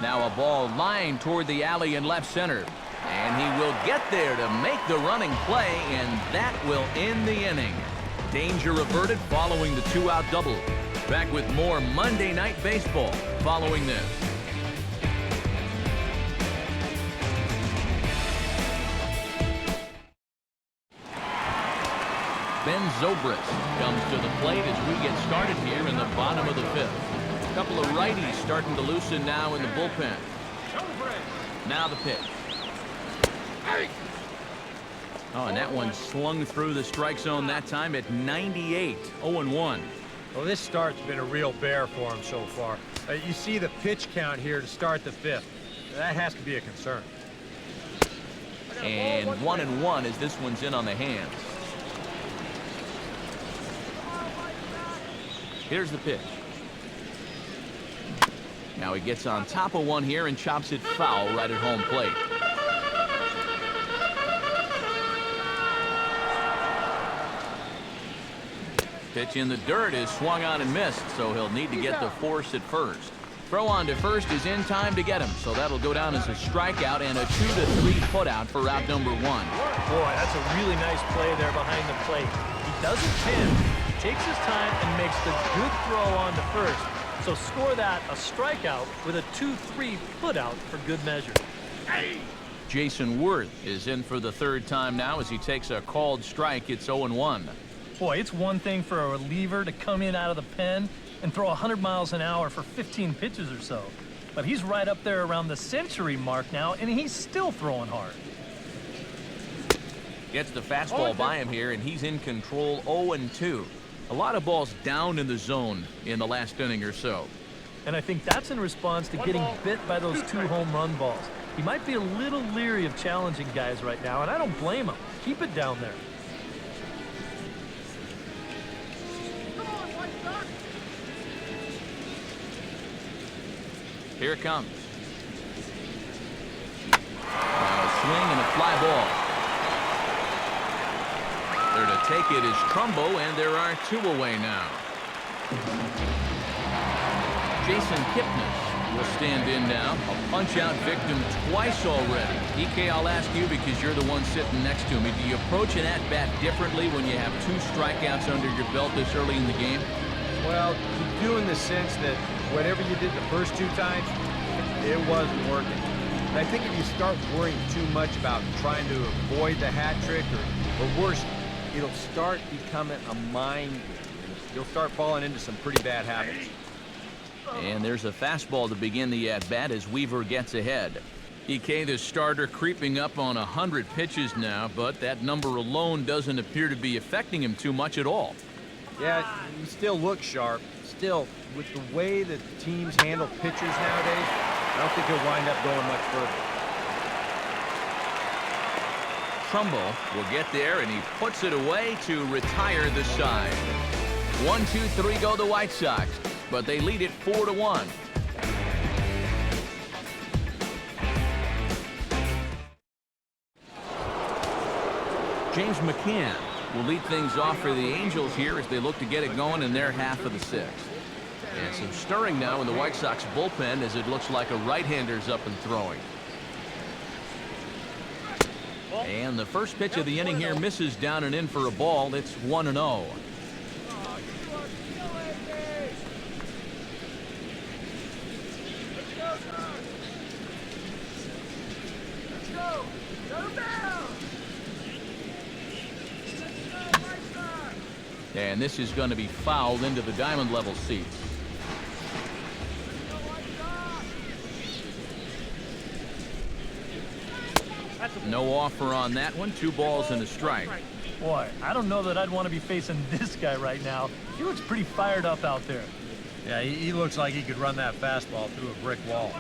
Now a ball lined toward the alley in left center. And he will get there to make the running play, and that will end the inning. Danger averted following the 2-out double. Back with more Monday Night Baseball following this. Ben Zobrist comes to the plate as we get started here in the bottom of the 5th. A couple of righties starting to loosen now in the bullpen. Now the pitch. Oh, and that one slung through the strike zone that time at 98, 0-1. Well, this start's been a real bear for him so far. You see the pitch count here to start the fifth. That has to be a concern. And 1-1 as this one's in on the hands. Here's the pitch. Now he gets on top of one here and chops it foul right at home plate. Pitch in the dirt is swung on and missed, so he'll need to get the force at first. Throw on to first is in time to get him, so that'll go down as a strikeout and a 2-3 putout for out number 1. Boy, that's a really nice play there behind the plate. He doesn't pin. He takes his time and makes the good throw on to first. So score that a strikeout with a 2-3 putout for good measure. Jason Worth is in for the third time now as he takes a called strike. It's 0-1. Boy, it's one thing for a reliever to come in out of the pen and throw 100 miles an hour for 15 pitches or so. But he's right up there around the century mark now, and he's still throwing hard. Gets the fastball by him here, and he's in control 0-2. A lot of balls down in the zone in the last inning or so. And I think that's in response to getting bit by those 2 home run balls. He might be a little leery of challenging guys right now, and I don't blame him. Keep it down there. Here it comes. A swing and a fly ball. There to take it is Trumbo, and there are 2 away now. Jason Kipnis will stand in now. A punch-out victim twice already. EK, I'll ask you because you're the one sitting next to me. Do you approach an at-bat differently when you have 2 strikeouts under your belt this early in the game? Well, you do in the sense that whatever you did the first 2 times, it wasn't working. And I think if you start worrying too much about trying to avoid the hat trick or worse, it'll start becoming a mind game. You'll start falling into some pretty bad habits. And there's a fastball to begin the at-bat as Weaver gets ahead. EK, the starter, creeping up on 100 pitches now, but that number alone doesn't appear to be affecting him too much at all. Yeah, he still looks sharp. Still, with the way that teams handle pitchers nowadays, I don't think he'll wind up going much further. Trumbo will get there, and he puts it away to retire the side. 1-2-3 go the White Sox, but they lead it 4-1. James McCann will lead things off for the Angels here as they look to get it going in their half of the 6th. And some stirring now in the White Sox bullpen as it looks like a right-hander's up and throwing. And the first pitch of the inning here misses down and in for a ball. It's 1-0. And this is going to be fouled into the diamond level seats. No offer on that one. 2 balls and a strike. Boy, I don't know that I'd want to be facing this guy right now. He looks pretty fired up out there. Yeah, he looks like he could run that fastball through a brick wall.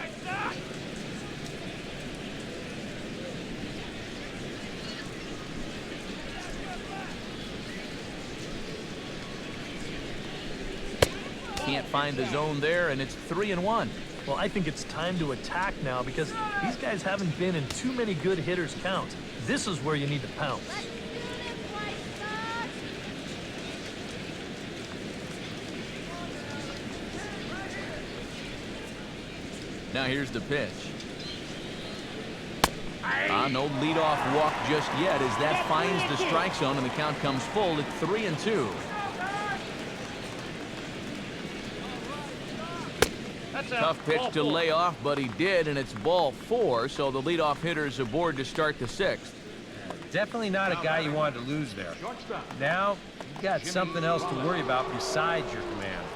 Can't find the zone there, and it's 3-1. Well, I think it's time to attack now because these guys haven't been in too many good hitters' counts. This is where you need to pounce. Now here's the pitch. No leadoff walk just yet as that finds the strike zone, and the count comes full at 3-2. Tough pitch to lay off, but he did, and it's ball 4, so the leadoff hitter's aboard to start the 6th. Definitely not a guy you wanted to lose there. Now, you got something else to worry about besides your command.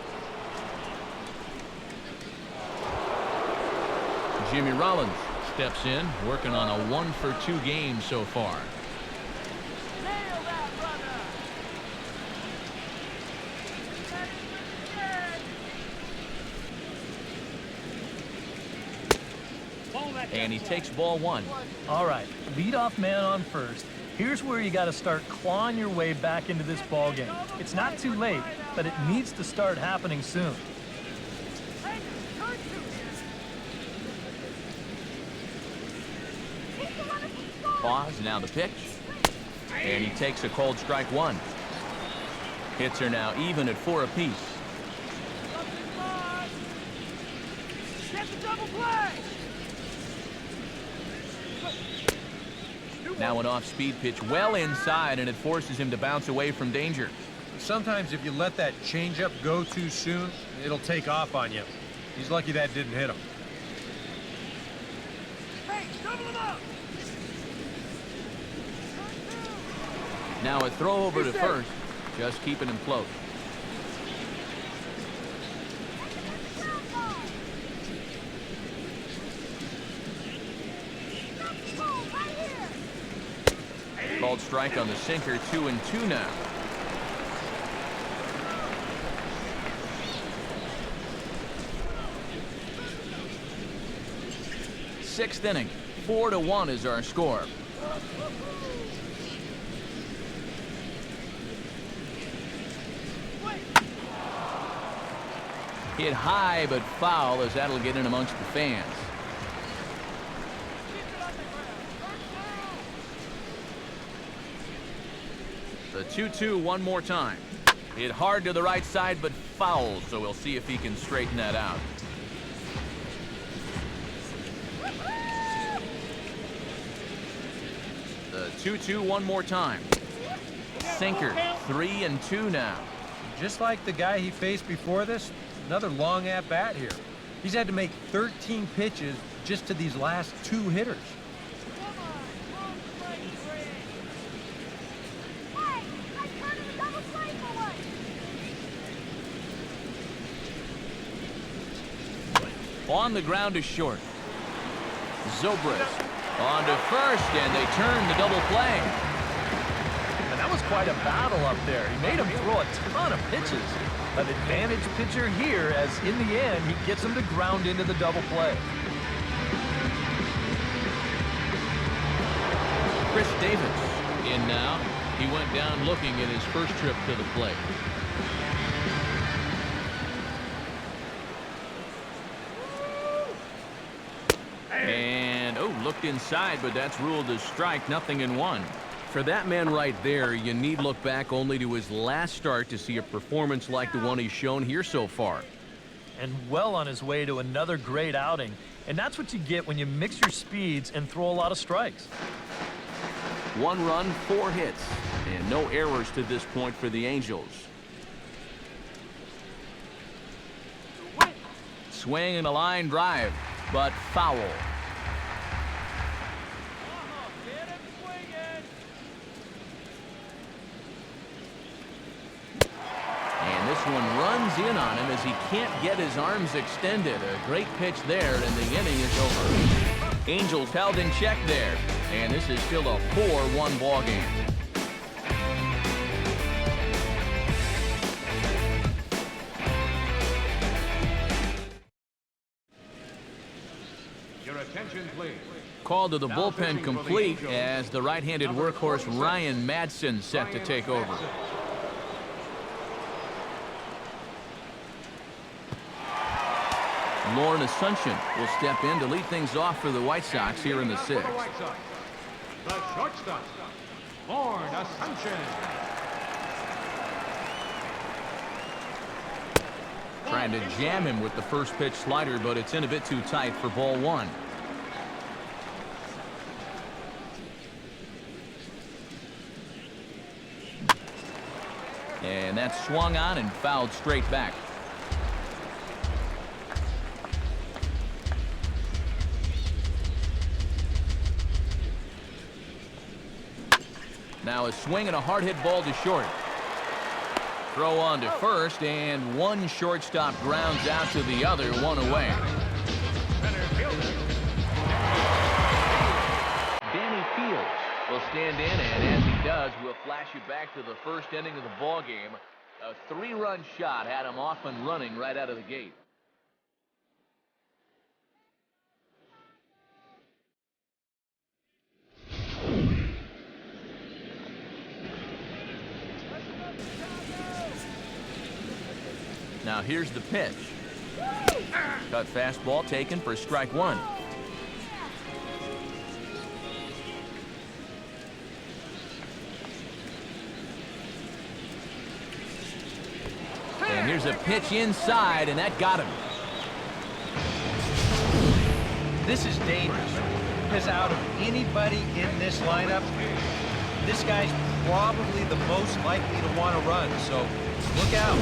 Jimmy Rollins steps in, working on a 1-for-2 game so far. And he takes ball one. All right, leadoff man on first. Here's where you got to start clawing your way back into this ball game. It's not too late, but it needs to start happening soon. Pause, now the pitch. And he takes a cold strike one. Hits are now even at 4 apiece. Now an off-speed pitch well inside, and it forces him to bounce away from danger. Sometimes if you let that changeup go too soon, it'll take off on you. He's lucky that didn't hit him. Hey, double him up! Now a throw over to first, just keeping him close. Called strike on the sinker, 2-2 now. Sixth inning, 4-1 is our score. Hit high but foul, as that'll get in amongst the fans. The 2-2 one more time. Hit hard to the right side but foul, so we'll see if he can straighten that out. The 2-2 one more time. Sinker, 3-2 now. Just like the guy he faced before this, another long at-bat here. He's had to make 13 pitches just to these last 2 hitters. On the ground to short. Zobrist on to first, and they turn the double play. And that was quite a battle up there. He made him throw a ton of pitches. An advantage pitcher here, as in the end, he gets him to ground into the double play. Chris Davis in now. He went down looking at his first trip to the plate. And, oh, looked inside, but that's ruled as strike, 0-1. For that man right there, you need look back only to his last start to see a performance like the one he's shown here so far. And well on his way to another great outing. And that's what you get when you mix your speeds and throw a lot of strikes. 1 run, 4 hits, and no errors to this point for the Angels. Swing and a line drive, but foul. And this one runs in on him as he can't get his arms extended. A great pitch there, and the inning is over. Angels held in check there, and this is still a 4-1 ball game. Your attention, please. Call to the bullpen complete as the right-handed workhorse Ryan Madsen set to take over. Lauren Asuncion will step in to lead things off for the White Sox here in the 6th. The shortstop, Lauren Asuncion. Trying to jam him with the first pitch slider, but it's in a bit too tight for ball 1. And that's swung on and fouled straight back. Now a swing and a hard hit ball to short. Throw on to first, and one shortstop grounds out to the other, 1 away. Danny Fields will stand in, and as he does, we'll flash you back to the first inning of the ball game. A 3-run shot had him off and running right out of the gate. Now here's the pitch. Cut fastball taken for strike one. And here's a pitch inside, and that got him. This is dangerous because out of anybody in this lineup, this guy's probably the most likely to want to run, so look out.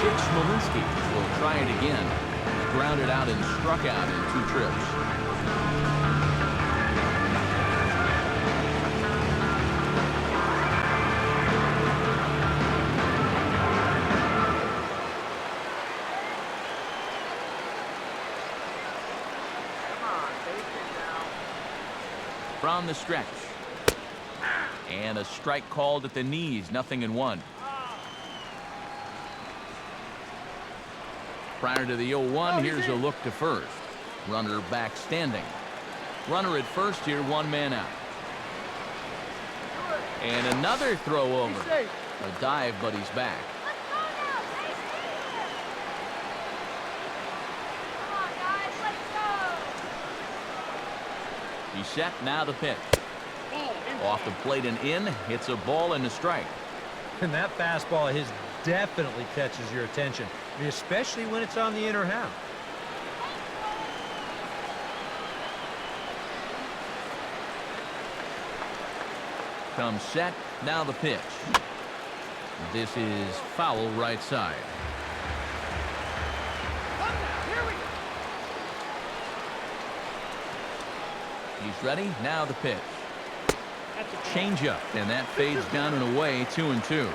Chick Smolinski will try it again. Grounded out and struck out in 2 trips. From the stretch. And a strike called at the knees, 0-1. Prior to the 0-1, here's a look to first. Runner back standing. Runner at first here, 1 man out. And another throw over. A dive, but he's back. He's set, now the pitch. Off the plate and in, hits a ball and a strike. And that fastball of his definitely catches your attention, especially when it's on the inner half. Comes set, now the pitch. This is foul right side. He's ready, now the pitch. Changeup, and that fades down and away, 2-2.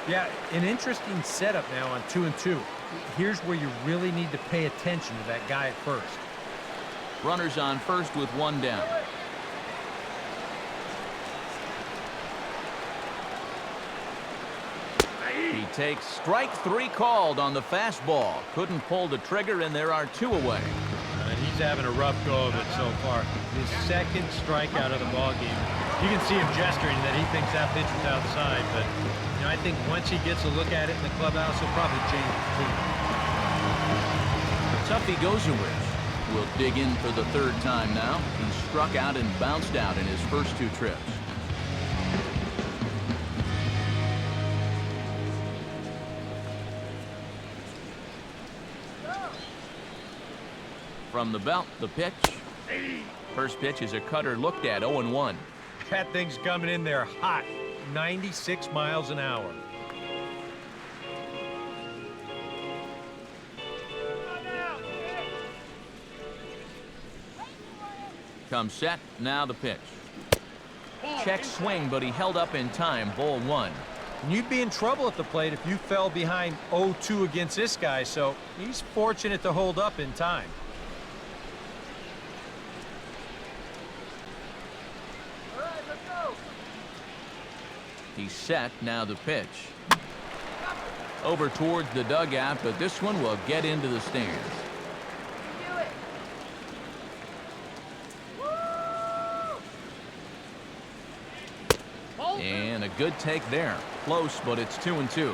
Yeah, an interesting setup now on 2-2. Here's where you really need to pay attention to that guy at first. Runners on first with 1 down. He takes strike 3 called on the fastball. Couldn't pull the trigger, and there are 2 away. He's having a rough go of it so far. His second strikeout of the ball game. You can see him gesturing that he thinks that pitch was outside, but you know, I think once he gets a look at it in the clubhouse, he'll probably change the team. Tuffy Gozowicz will dig in for the 3rd time now. He struck out and bounced out in his first 2 trips. From the belt, the pitch. First pitch is a cutter looked at, 0-1. That thing's coming in there hot, 96 miles an hour. Comes set, now the pitch. Check swing, but he held up in time, ball 1. And you'd be in trouble at the plate if you fell behind 0-2 against this guy, so he's fortunate to hold up in time. He's set, now the pitch. Over towards the dugout, but this one will get into the stands. And a good take there. Close, but it's 2-2.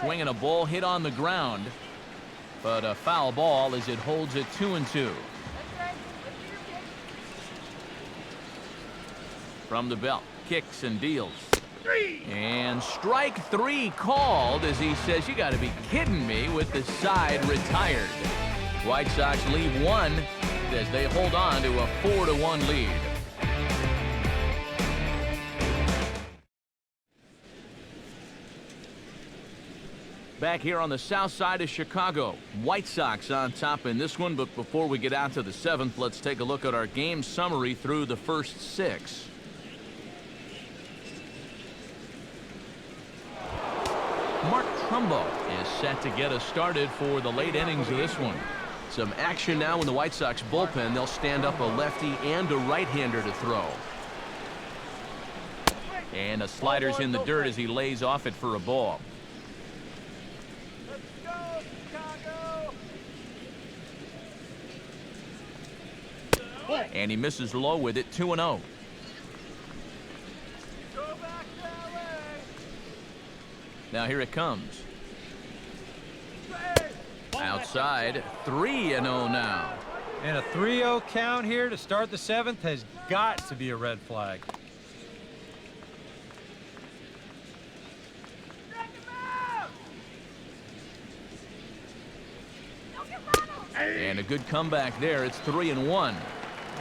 Swinging a ball hit on the ground. But a foul ball as it holds it 2-2. From the belt, kicks and deals. And strike 3 called as he says, you got to be kidding me, with the side retired. White Sox leave 1 as they hold on to a 4-1 lead. Back here on the south side of Chicago, White Sox on top in this one, but before we get out to the 7th, let's take a look at our game summary through the first 6. Mark Trumbo is set to get us started for the late innings of this one. Some action now in the White Sox bullpen. They'll stand up a lefty and a right-hander to throw. And a slider's in the dirt as he lays off it for a ball. And he misses low with it, 2-0. Go back to LA. Now here it comes. Outside, 3-0 now. And a 3-0 count here to start the 7th has got to be a red flag. Strike him out! Don't get rattled! And a good comeback there. It's 3-1.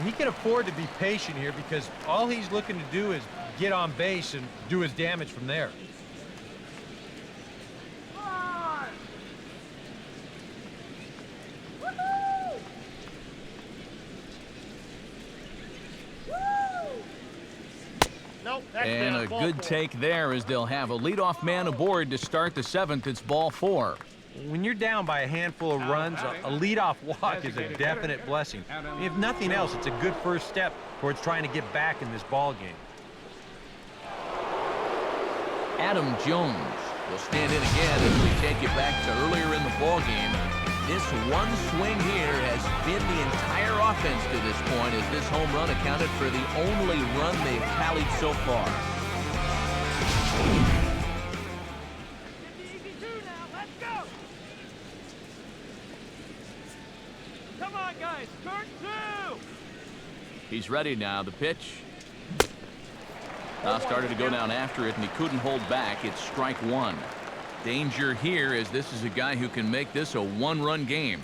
He can afford to be patient here because all he's looking to do is get on base and do his damage from there. On! Woohoo! Woo! Nope, that's And a good take there as they'll have a leadoff man aboard to start the 7th. It's ball 4. When you're down by a handful of runs, a leadoff walk is a definite blessing. If nothing else, it's a good first step towards trying to get back in this ball game. Adam Jones will stand in again as we take you back to earlier in the ball game. This one swing here has been the entire offense to this point, as this home run accounted for the only run they've tallied so far. 50-82 now, let's go! Come on, guys, turn 2. He's ready now. The pitch. Started to go down after it, and he couldn't hold back. It's strike 1. Danger here, as this is a guy who can make this a one-run game.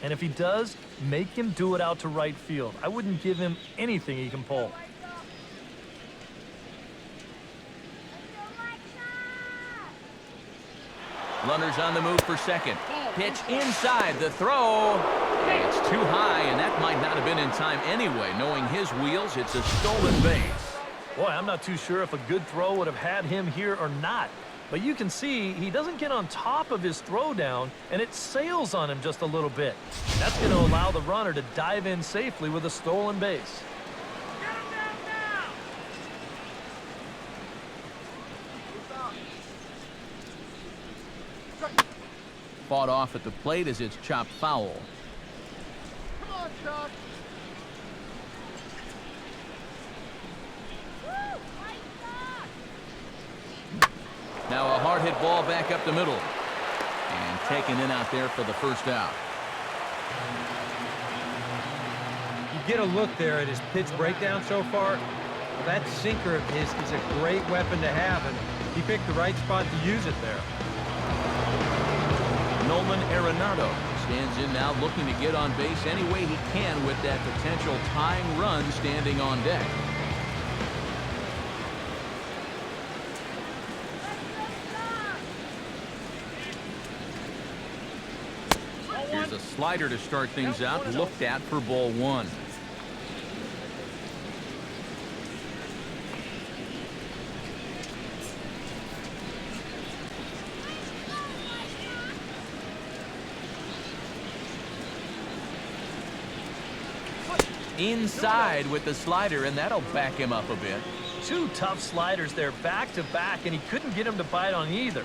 And if he does, make him do it out to right field. I wouldn't give him anything he can pull. Runners on the move for second. Pitch inside. The throw. It's too high, and that might not have been in time anyway. Knowing his wheels, it's a stolen base. Boy, I'm not too sure if a good throw would have had him here or not. But you can see he doesn't get on top of his throw down, and it sails on him just a little bit. That's going to allow the runner to dive in safely with a stolen base. Get him down now! Fought off at the plate as it's chopped foul. Come on, Chuck. Woo! Nice shot! Now a hard hit ball back up the middle. And taken in out there for the first out. You get a look there at his pitch breakdown so far. That sinker of his is a great weapon to have, and he picked the right spot to use it there. Nolan Arenado stands in now, looking to get on base any way he can with that potential tying run standing on deck. Here's a slider to start things out, looked at for ball 1. Inside with the slider, and that'll back him up a bit. Two tough sliders there back to back, and he couldn't get him to bite on either.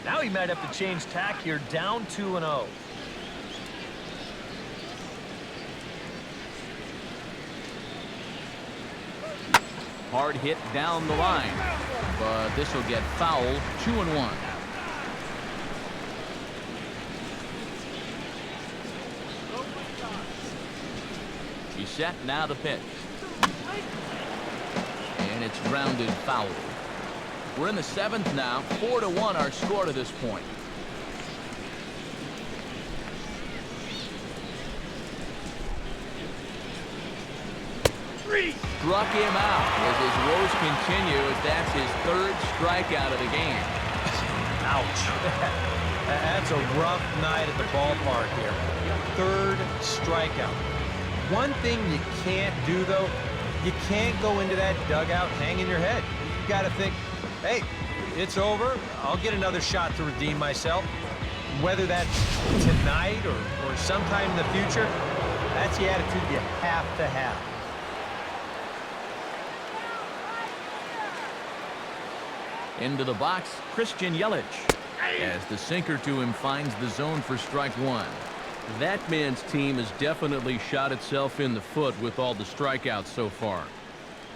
Now he might have to change tack here, down 2-0. Hard hit down the line, but this will get fouled. 2-1. He's set, now the pitch. And it's grounded foul. We're in the 7th now. 4-1 our score to this point. Struck him out as his woes continue, as that's his 3rd strikeout of the game. Ouch. That's a rough night at the ballpark here. 3rd strikeout. One thing you can't do, though, you can't go into that dugout hanging your head. You got to think, hey, it's over. I'll get another shot to redeem myself. Whether that's tonight or sometime in the future, that's the attitude you have to have. Into the box, Christian Yelich, as the sinker to him finds the zone for strike 1. That man's team has definitely shot itself in the foot with all the strikeouts so far.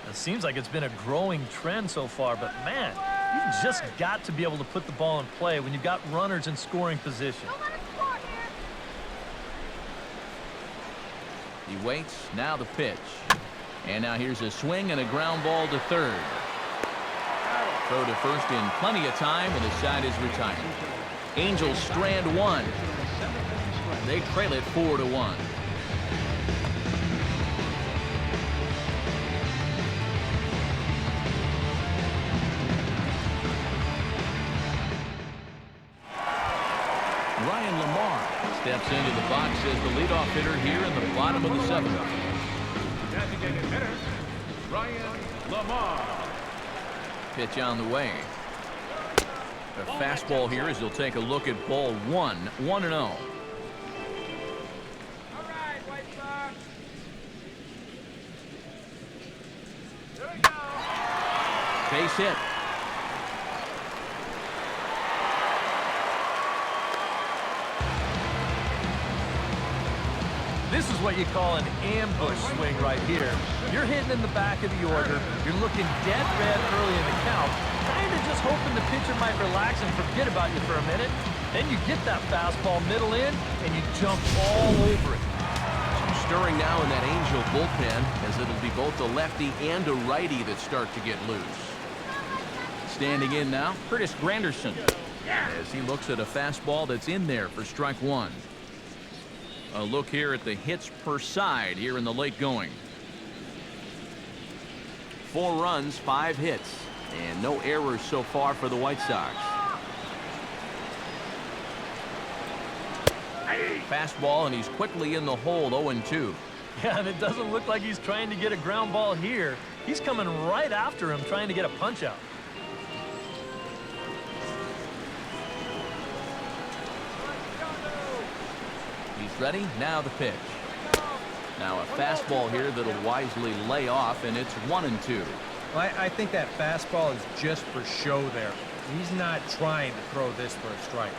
It seems like it's been a growing trend so far, but man, you've just got to be able to put the ball in play when you've got runners in scoring position. Don't let us score here. He waits. Now the pitch. And now here's a swing and a ground ball to third. Throw to first in plenty of time, and the side is retired. Angels strand one. They trail it 4-1. Ryan Lamar steps into the box as the leadoff hitter here in the bottom of the seventh. Designated hitter, Ryan Lamar. Pitch on the way. A fastball here as he'll take a look at ball one. 1-0. All right, White Sox. Here we go. Base hit. This is what you call an ambush swing right here. You're hitting in the back of the order. You're looking dead red early in the count, kind of just hoping the pitcher might relax and forget about you for a minute. Then you get that fastball middle in, and you jump all over it. Stirring now in that Angel bullpen as it'll be both a lefty and a righty that start to get loose. Standing in now, Curtis Granderson, as he looks at a fastball that's in there for strike one. A look here at the hits per side here in the late going. 4 runs, 5 hits, and no errors so far for the White Sox. Fastball, and he's quickly in the hold, 0-2. Yeah, and it doesn't look like he's trying to get a ground ball here. He's coming right after him, trying to get a punch out. He's ready. Now the pitch. Now a fastball here that'll wisely lay off, and it's 1-2. Well, I think that fastball is just for show there. He's not trying to throw this for a strike.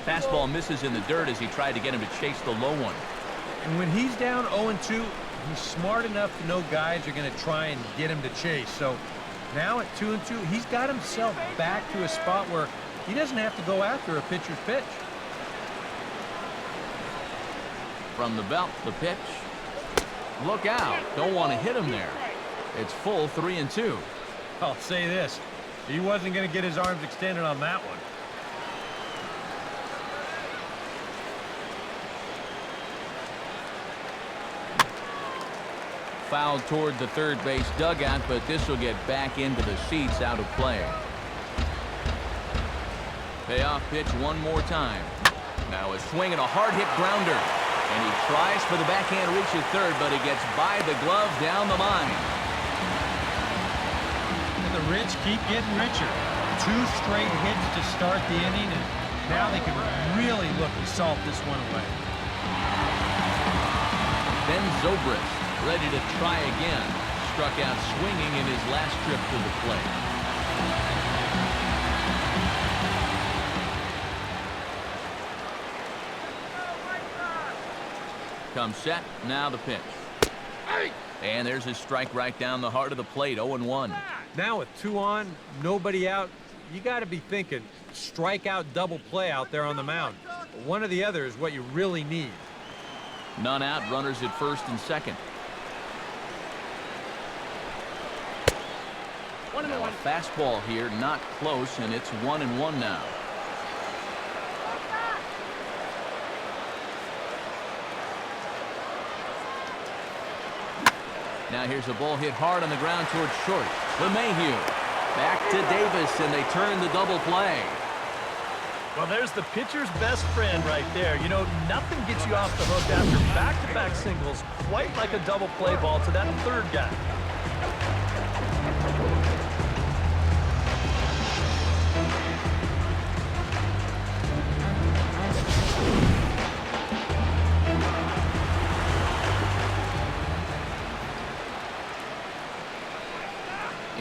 Fastball misses in the dirt as he tried to get him to chase the low one. And when he's down 0-2, he's smart enough to know guys are going to try and get him to chase. So now at 2-2, he's got himself back to a spot where he doesn't have to go after a pitcher's pitch. From the belt, the pitch. Look out. Don't want to hit him there. It's full 3-2. I'll say this. He wasn't going to get his arms extended on that one. Fouled toward the third base dugout, but this will get back into the seats, out of play. Payoff pitch one more time. Now a swing and a hard hit grounder. And he tries for the backhand reach at third, but he gets by the glove down the line. And the rich keep getting richer. 2 straight hits to start the inning, and now they can really look to salt this one away. Ben Zobrist, ready to try again. Struck out swinging in his last trip to the plate. Comes set, now the pitch. And there's his strike right down the heart of the plate, 0-1. Now with 2 on, nobody out, you got to be thinking strikeout double play out there on the mound. One or the other is what you really need. None out, runners at first and second. Now a fastball here, not close, and it's 1-1 now. Now here's a ball hit hard on the ground towards short. LeMahieu back to Davis, and they turn the double play. Well, there's the pitcher's best friend right there. You know, nothing gets you off the hook after back-to-back singles, quite like a double play ball to that third guy.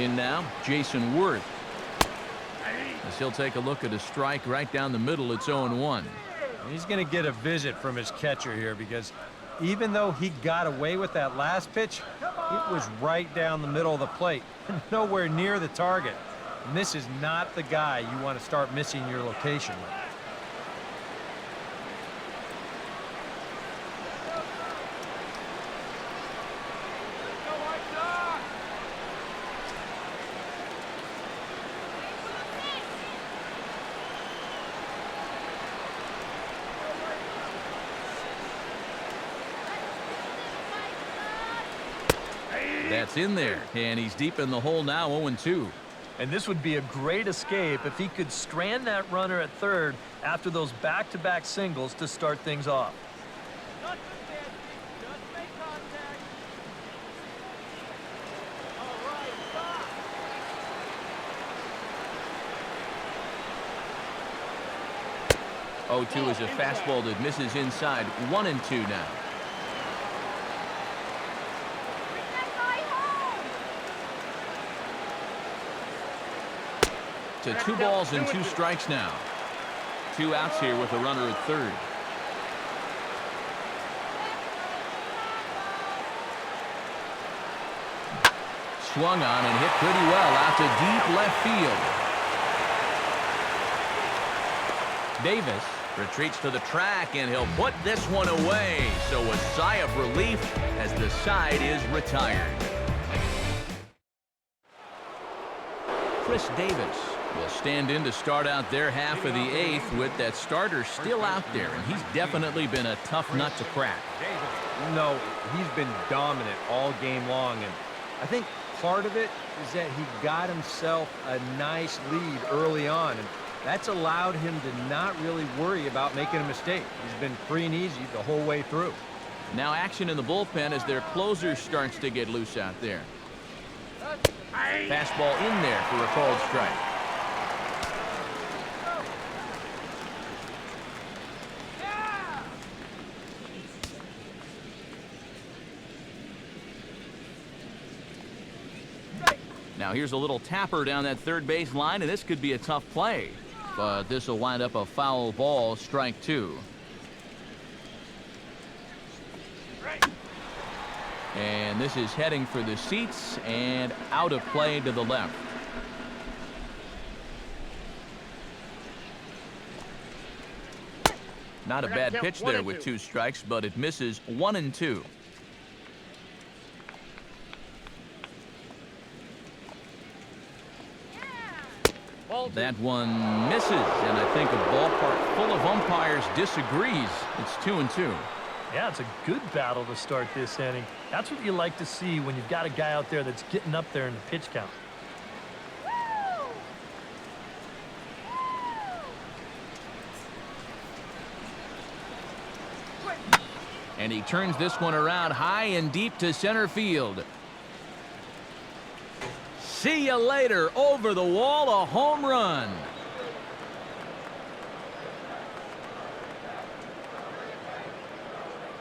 in now, Jason Worth. As he'll take a look at a strike right down the middle, it's 0-1. He's going to get a visit from his catcher here because even though he got away with that last pitch, it was right down the middle of the plate, nowhere near the target. And this is not the guy you want to start missing your location with. That's in there, and he's deep in the hole now, 0-2. And this would be a great escape if he could strand that runner at third after those back-to-back singles to start things off. Not too bad. Just make contact. All right, stop. 0-2 is a fastball that misses inside, 1-2 now. To 2 balls and 2 strikes now. 2 outs here with a runner at third. Swung on and hit pretty well out to deep left field. Davis retreats to the track, and he'll put this one away. So a sigh of relief as the side is retired. Chris Davis will stand in to start out their half of the 8th with that starter still out there, and he's definitely been a tough nut to crack. No, he's been dominant all game long, and I think part of it is that he got himself a nice lead early on, and that's allowed him to not really worry about making a mistake. He's been free and easy the whole way through. Now action in the bullpen as their closer starts to get loose out there. Fastball in there for a called strike. Now here's a little tapper down that third base line, and this could be a tough play. But this will wind up a foul ball, strike 2. And this is heading for the seats and out of play to the left. Not a bad pitch there with 2 strikes, but it misses 1-2. That one misses, and I think a ballpark full of umpires disagrees. It's 2-2. Yeah, it's a good battle to start this inning. That's what you like to see when you've got a guy out there that's getting up there in the pitch count. And he turns this one around high and deep to center field. See you later. Over the wall, a home run.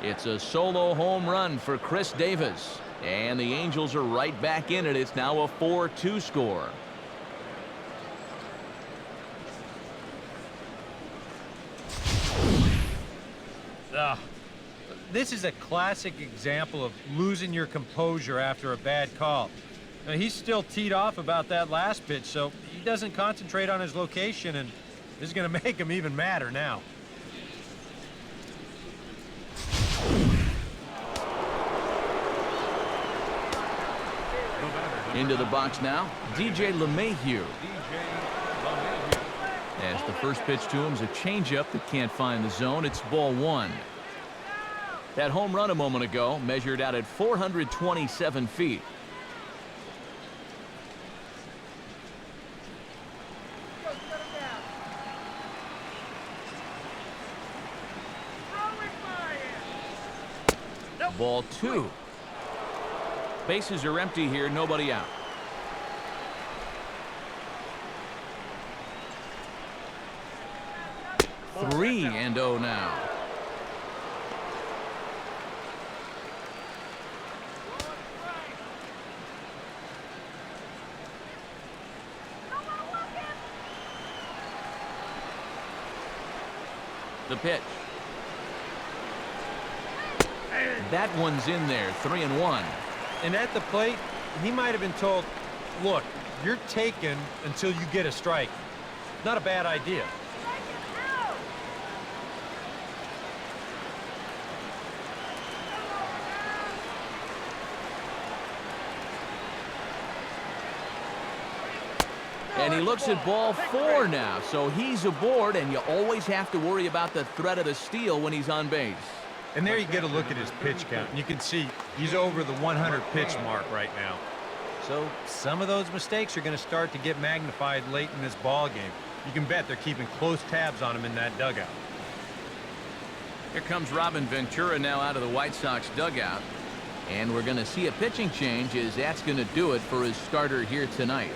It's a solo home run for Chris Davis. And the Angels are right back in it. It's now a 4-2 score. This is a classic example of losing your composure after a bad call. Now, he's still teed off about that last pitch, so he doesn't concentrate on his location, and this is going to make him even madder now. Into the box now, DJ LeMahieu. As the first pitch to him is a changeup that can't find the zone. It's ball 1. That home run a moment ago measured out at 427 feet. Ball 2. Bases are empty here, nobody out. Three and 0 now. The pitch. That one's in there, 3-1. And at the plate, he might have been told, look, you're taken until you get a strike. Not a bad idea. And he looks at ball 4 now, so he's aboard, and you always have to worry about the threat of the steal when he's on base. And there you get a look at his pitch count. And you can see he's over the 100 pitch mark right now. So some of those mistakes are going to start to get magnified late in this ball game. You can bet they're keeping close tabs on him in that dugout. Here comes Robin Ventura now out of the White Sox dugout. And we're going to see a pitching change, as that's going to do it for his starter here tonight.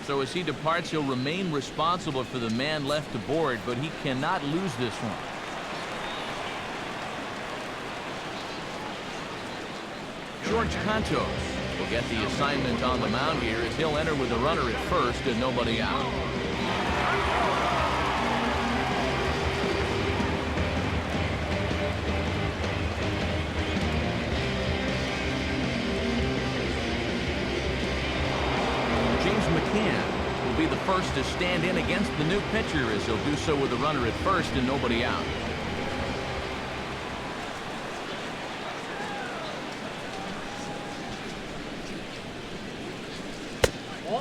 So as he departs, he'll remain responsible for the man left aboard, but he cannot lose this one. George Cantos will get the assignment on the mound here, as he'll enter with a runner at first and nobody out. Will be the first to stand in against the new pitcher, as he'll do so with a runner at first and nobody out.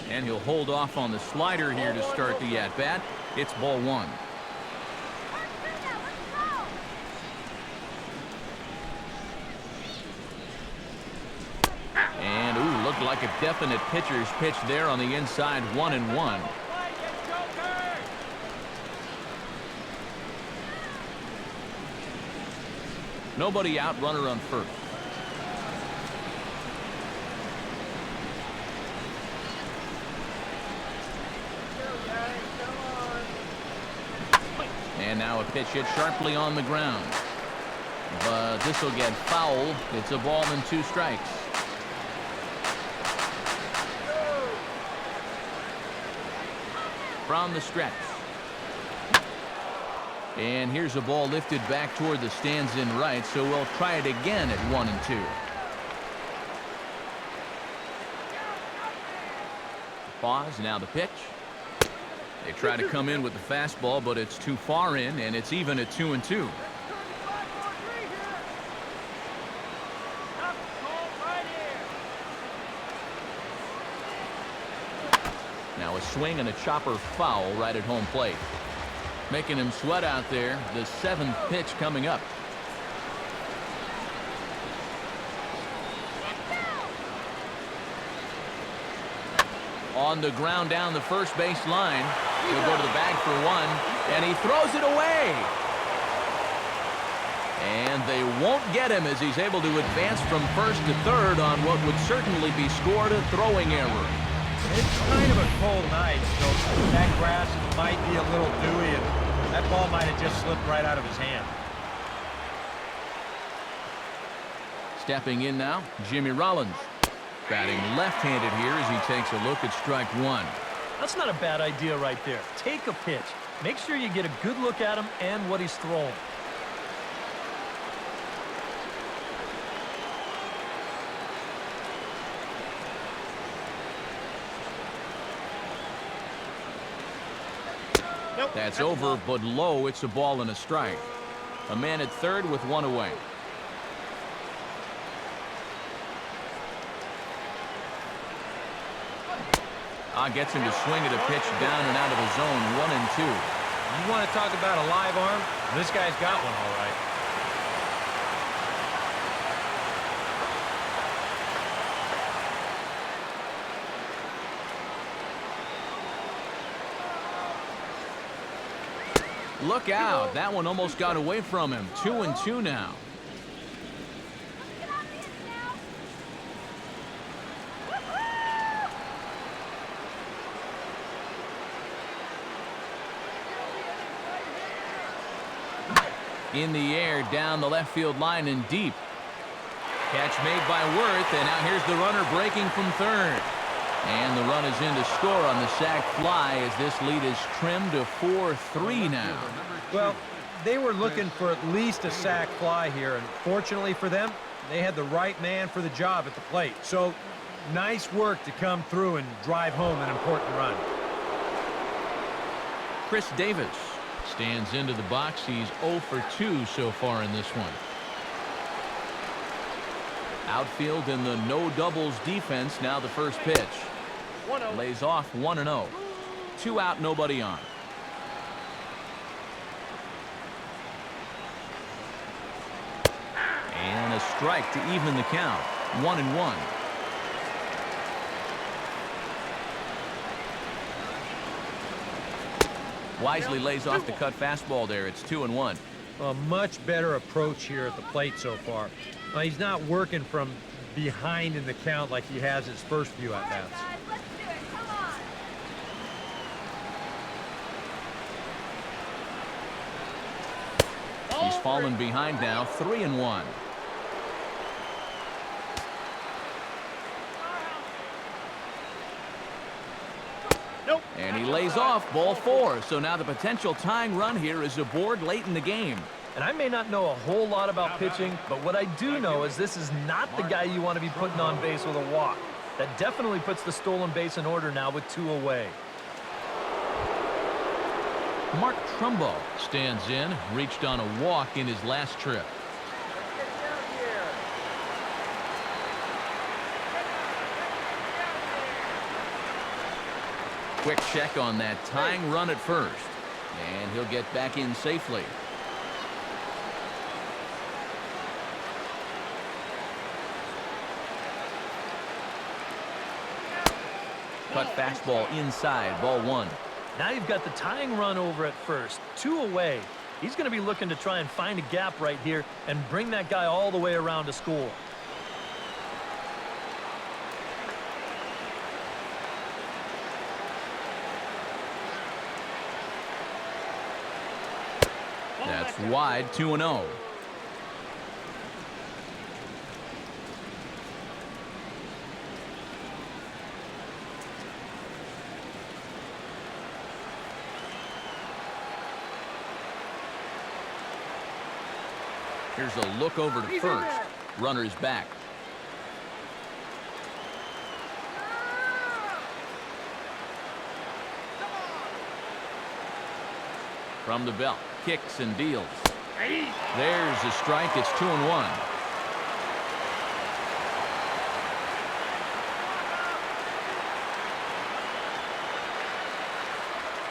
And he'll hold off on the slider here to start the at-bat. It's ball 1. And, ooh, looked like a definite pitcher's pitch there on the inside, 1-1. Nobody out, runner on first. And now a pitch hit sharply on the ground. But this will get foul. It's a ball and 2 strikes. From the stretch. And here's a ball lifted back toward the stands in right, so we'll try it again at 1-2. Pause, now the pitch. They try to come in with the fastball, but it's too far in, and it's even at 2-2. Now a swing and a chopper foul right at home plate. Making him sweat out there. The 7th pitch coming up. On the ground down the first base line. He'll go to the bag for 1, and he throws it away. And they won't get him, as he's able to advance from first to third on what would certainly be scored a throwing error. It's kind of a cold night, so that grass might be a little dewy, and that ball might have just slipped right out of his hand. Stepping in now, Jimmy Rollins. Batting left-handed here as he takes a look at strike 1. That's not a bad idea right there. Take a pitch. Make sure you get a good look at him and what he's throwing. That's over, but low. It's a ball and a strike. A man at third with 1 away. Gets him to swing at a pitch down and out of the zone, 1-2. You want to talk about a live arm? This guy's got one, all right. Look out. That one almost got away from him. 2-2 now. In the air, down the left field line and deep. Catch made by Worth, and now here's the runner breaking from third. And the run is in to score on the sac fly, as this lead is trimmed to 4-3 now. Well, they were looking for at least a sac fly here, and fortunately for them, they had the right man for the job at the plate. So, nice work to come through and drive home an important run. Chris Davis stands into the box. He's 0 for 2 so far in this one. Outfield in the no doubles defense. Now the first pitch. Lays off 1-0. 2 out, nobody on. And a strike to even the count. 1-1. Wisely lays off the cut fastball there. It's 2-1. A much better approach here at the plate so far. He's not working from behind in the count like he has his first few at-bats. Let's do it. Come on. He's fallen behind now. 3-1. And he lays off ball 4. So now the potential tying run here is aboard late in the game. And I may not know a whole lot about pitching, but what I do know is this is not the guy you want to be putting on base with a walk. That definitely puts the stolen base in order now with 2 away. Mark Trumbo stands in, reached on a walk in his last trip. Quick check on that tying run at first, and he'll get back in safely. Cut fastball inside, ball 1. Now you've got the tying run over at first, 2 away. He's going to be looking to try and find a gap right here and bring that guy all the way around to score. That's wide, 2-0. Here's a look over to first. Runner's back. From the belt. Kicks and deals. There's a strike. It's 2-1.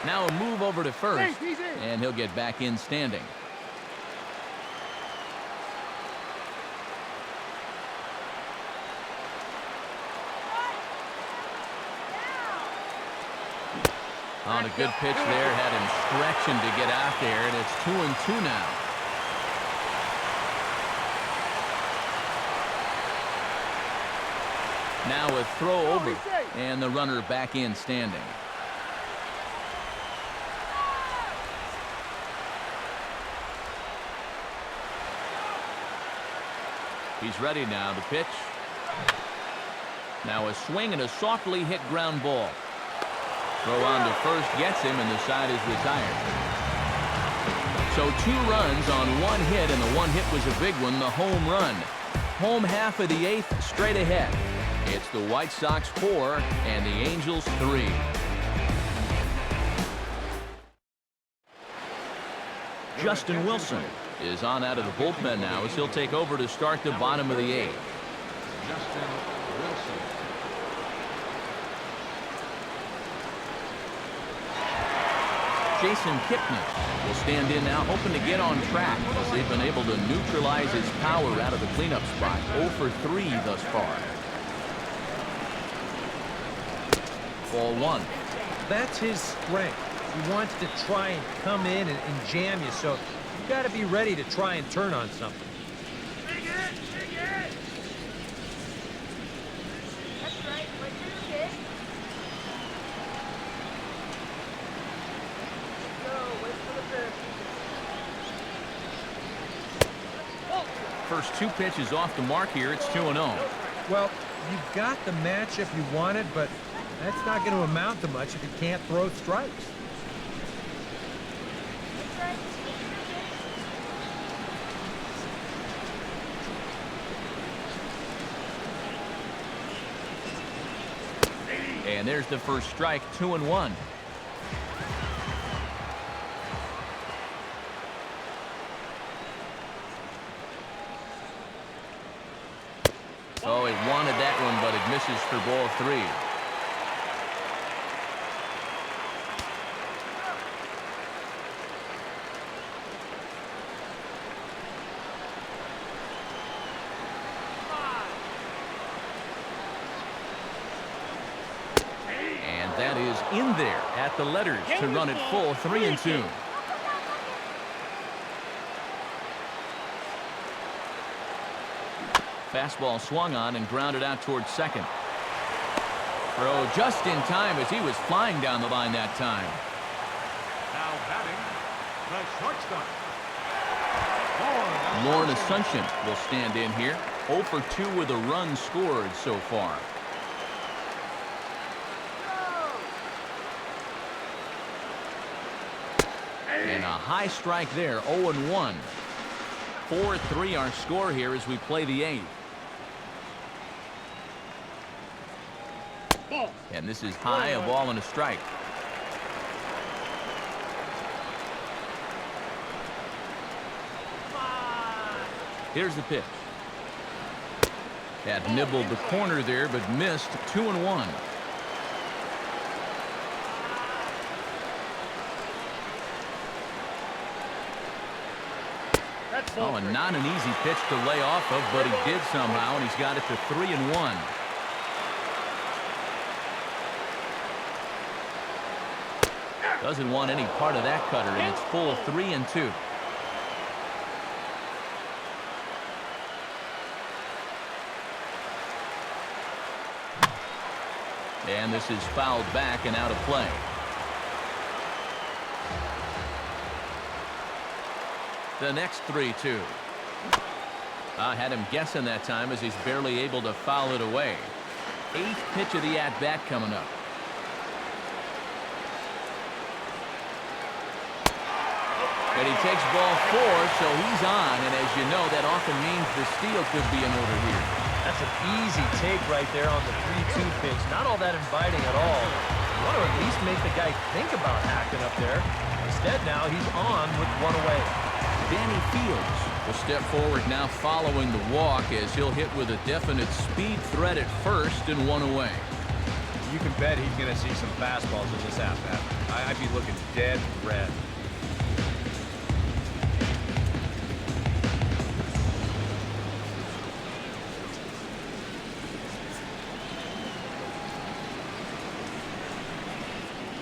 Now a move over to first, and he'll get back in standing. On a good pitch there, had him stretching to get out there, and it's 2-2 now. Now a throw over, and the runner back in standing. He's ready now to pitch. Now a swing and a softly hit ground ball. Throw on to first gets him, and the side is retired. So 2 runs on 1 hit, and the 1 hit was a big one, the home run. Home half of the 8th, straight ahead. It's the White Sox 4 and the Angels 3. Justin Wilson is on out of the bullpen now as he'll take over to start the bottom of the 8th. Justin Wilson. Jason Kipnis will stand in now, hoping to get on track as they've been able to neutralize his power out of the cleanup spot. 0 for 3 thus far. Ball 1. That's his strength. He wants to try and come in and jam you, so you got to be ready to try and turn on something. That's right. Wait for the pitch. Wait for the pitch. First 2 pitches off the mark here. It's 2-0. Well, you've got the matchup you wanted, but that's not going to amount to much if you can't throw strikes. That's right. And there's the first strike, 2-1. Oh, he wanted that one, but it misses for ball 3. And that is in there at the letters to run it full, 3-2. Fastball swung on and grounded out towards second. Throw just in time as he was flying down the line that time. Now batting, the shortstop. Lauren Asuncion will stand in here. 0 for 2 with a run scored so far. And a high strike there, 0-1. 4-3 our score here as we play the 8th. And this is high, a ball and a strike. Here's the pitch. That nibbled the corner there, but missed. 2-1. Oh, and not an easy pitch to lay off of, but he did somehow, and he's got it to 3-1. Doesn't want any part of that cutter, and it's full 3-2. And this is fouled back and out of play. The next 3-2. I had him guessing that time as he's barely able to foul it away. 8th pitch of the at-bat coming up. And he takes ball 4, so he's on. And as you know, that often means the steal could be in order here. That's an easy take right there on the 3-2 pitch. Not all that inviting at all. You want to at least make the guy think about hacking up there. Instead, now he's on with 1 away. Danny Fields will step forward now following the walk as he'll hit with a definite speed threat at first and 1 away. You can bet he's going to see some fastballs in this at-bat. I'd be looking dead red.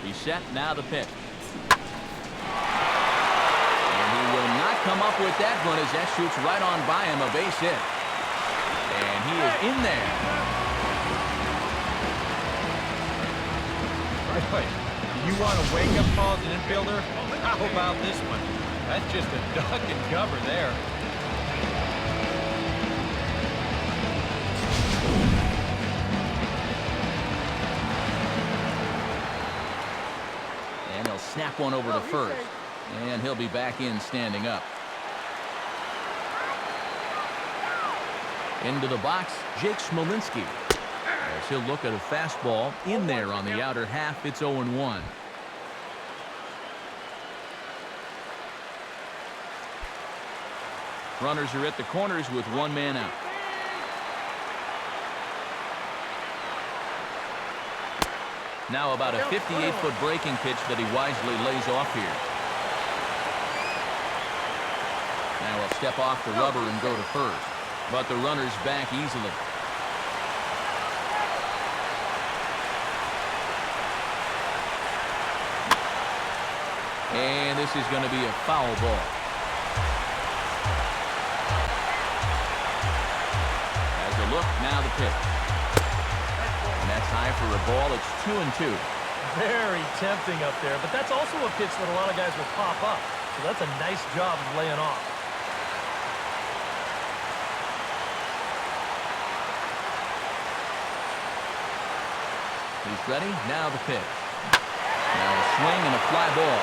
He's set, now the pitch. And he will not come up with that one as that shoots right on by him, a base hit. And he is in there. You want to wake up call as an infielder? How about this one? That's just a duck and cover there. And he'll snap one over to first. And he'll be back in standing up. Into the box, Jake Smolinski. As he'll look at a fastball in there on the outer half, it's 0-1. Runners are at the corners with 1 man out. Now about a 58-foot breaking pitch that he wisely lays off here. Now he'll step off the rubber and go to first. But the runner's back easily. And this is going to be a foul ball. As a look, now the pitch. And that's high for a ball. It's 2-2. Very tempting up there, but that's also a pitch that a lot of guys will pop up. So that's a nice job of laying off. He's ready. Now the pitch. Now a swing and a fly ball.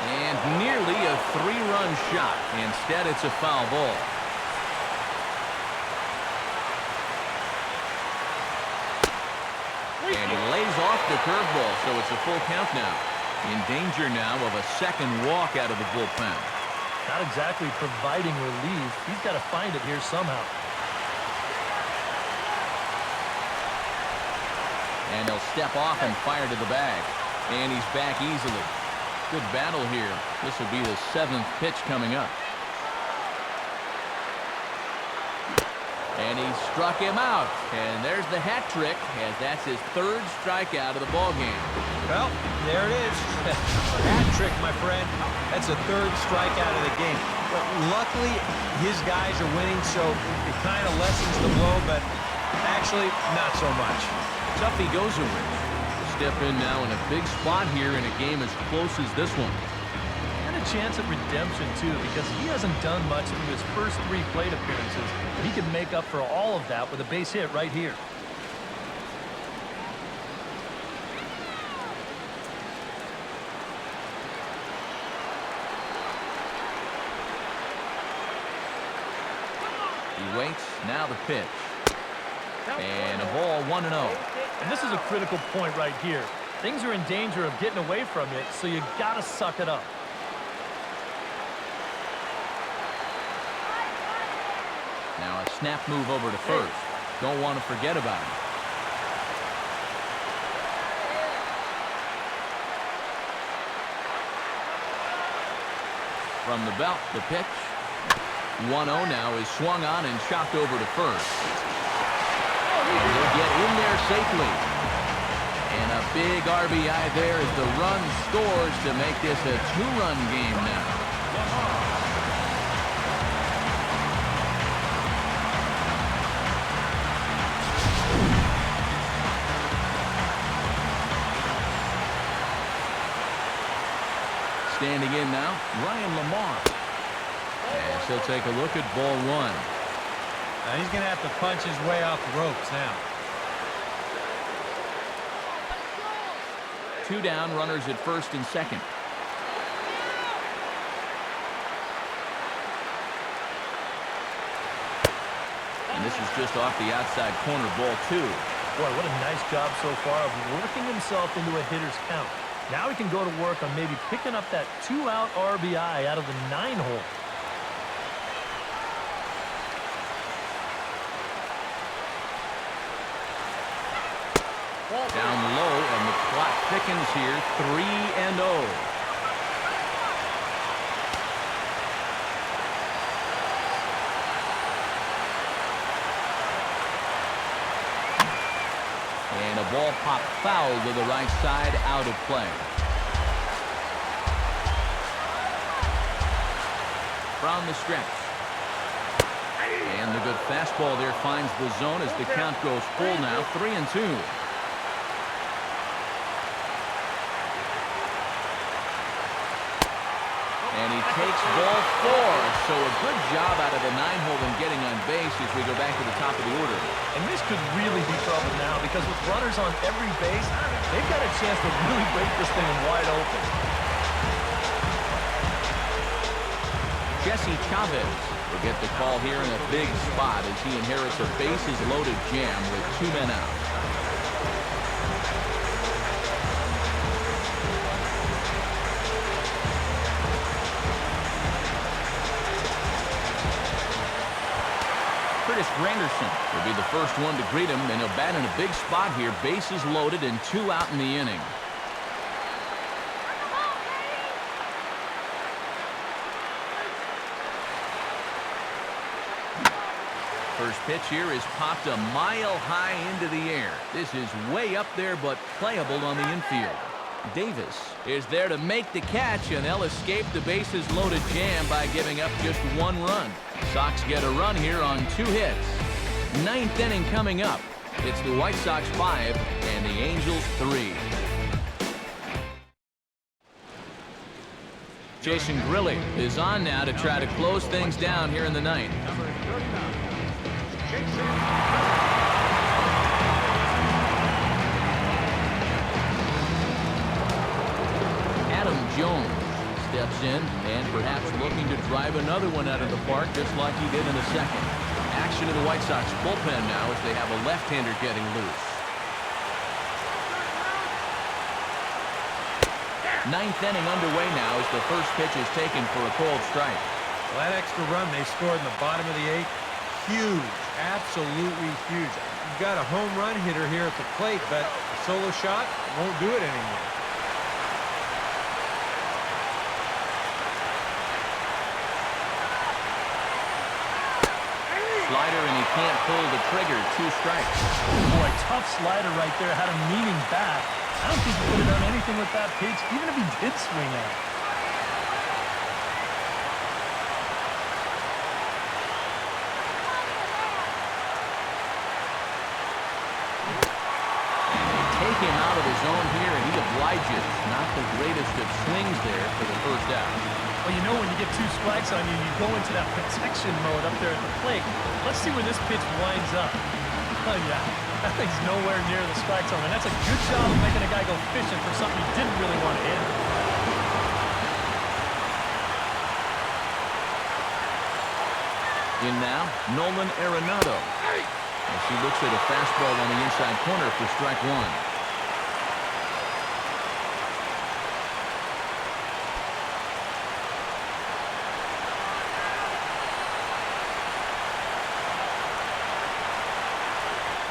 And nearly a 3-run shot. Instead, it's a foul ball. a curveball, so it's a full count now. In danger now of a second walk out of the bullpen. Not exactly providing relief. He's got to find it here somehow. And he'll step off and fire to the bag. And he's back easily. Good battle here. This will be the 7th pitch coming up. And he struck him out. And there's the hat trick, as that's his 3rd strikeout of the ballgame. Well, there it is. Hat trick, my friend. That's a 3rd strikeout of the game. But luckily, his guys are winning, so it kind of lessens the blow, but actually, not so much. Tuffy goes away. Step in now in a big spot here in a game as close as this one. And a chance at redemption, too, because he hasn't done much through his first 3 plate appearances. But he can make up for all of that with a base hit right here. He waits. Now the pitch. And a ball 1-0. And this is a critical point right here. Things are in danger of getting away from you, so you got to suck it up. Now a snap move over to first. Don't want to forget about him. From the belt, the pitch. 1-0 now is swung on and chopped over to first. And he'll get in there safely. And a big RBI there as the run scores to make this a 2-run game now. Standing in now, Ryan Lamar. And he'll take a look at ball 1. Now he's going to have to punch his way off the ropes now. 2 down, runners at first and second. And this is just off the outside corner, ball 2. Boy, what a nice job so far of working himself into a hitter's count. Now he can go to work on maybe picking up that 2-out RBI out of the 9-hole. Down low, and the clock thickens here, 3-0. And a ball pop foul to the right side, out of play. From the stretch. And the good fastball there finds the zone as the count goes full now, 3-2. And he takes ball 4. So a good job out of the 9-hole and getting on base as we go back to the top of the order. And this could really be trouble now because with runners on every base, they've got a chance to really break this thing wide open. Jesse Chavez will get the call here in a big spot as he inherits a bases-loaded jam with 2 men out. Curtis Granderson will be the first one to greet him, and he'll bat in a big spot here. Bases loaded and 2 out in the inning. First pitch here is popped a mile high into the air. This is way up there, but playable on the infield. Davis is there to make the catch, and they'll escape the bases loaded jam by giving up just 1 run. Sox get a run here on 2 hits. 9th inning coming up. It's the White Sox 5 and the Angels 3. Jason Grilli is on now to try to close things down here in the 9th. Adam Jones steps in and perhaps looking to drive another one out of the park just like he did in the second. Action of the White Sox bullpen now as they have a left-hander getting loose. Ninth inning underway now as the first pitch is taken for a called strike. Well, that extra run they scored in the bottom of the eighth, huge, absolutely huge. You've got a home run hitter here at the plate, but a solo shot won't do it anymore. Slider, and he can't pull the trigger. 2 strikes. Boy, tough slider right there. Had a meaning back. I don't think he could have done anything with that pitch, even if he did swing at it. And they take him out of his zone here, and he obliges. Not the greatest of swings there for the first out. Well, you know when you get 2 strikes on you, you go into that protection mode up there at the plate. Let's see where this pitch winds up. Oh, yeah. That thing's nowhere near the strike zone, and that's a good job of making a guy go fishing for something he didn't really want to hit. In now, Nolan Arenado. As he looks at a fastball on the inside corner for strike 1.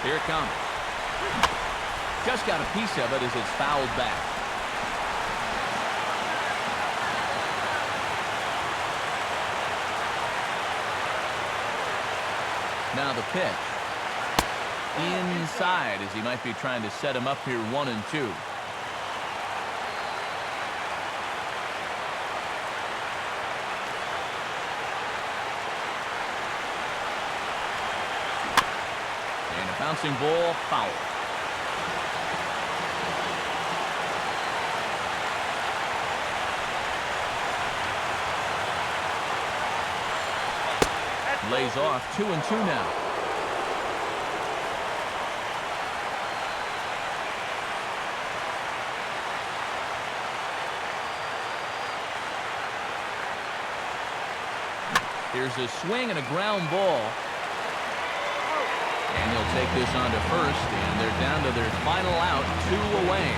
Here it comes. Just got a piece of it as it's fouled back. Now the pitch. Inside as he might be trying to set him up here 1-2. Bouncing ball, foul. Lays off. 2-2 now. Here's a swing and a ground ball. And he'll take this on to first, and they're down to their final out, 2 away.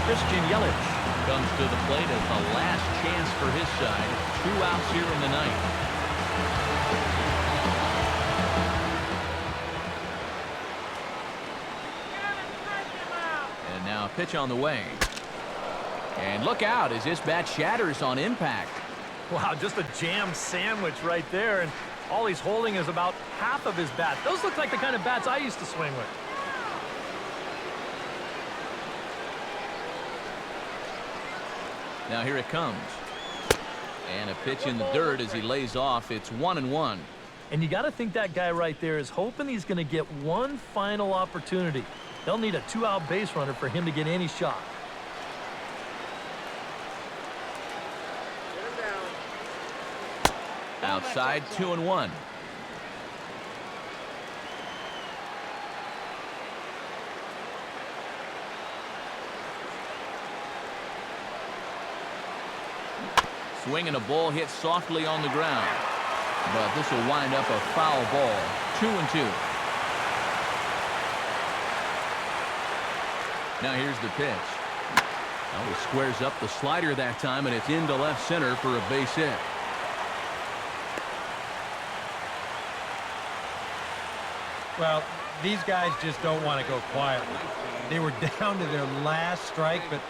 Christian Yelich comes to the plate as the last chance for his side. 2 outs here in the ninth. And now a pitch on the way. And look out as this bat shatters on impact. Wow, just a jam sandwich right there, and all he's holding is about half of his bat. Those look like the kind of bats I used to swing with. Now here it comes. And a pitch in the dirt as he lays off. It's 1-1. And you got to think that guy right there is hoping he's going to get one final opportunity. They'll need a 2-out base runner for him to get any shot. Outside, 2-1. Swinging a ball hit softly on the ground. But this will wind up a foul ball. 2-2. Now here's the pitch. Well, he squares up the slider that time, and it's into left center for a base hit. Well, these guys just don't want to go quietly. They were down to their last strike, but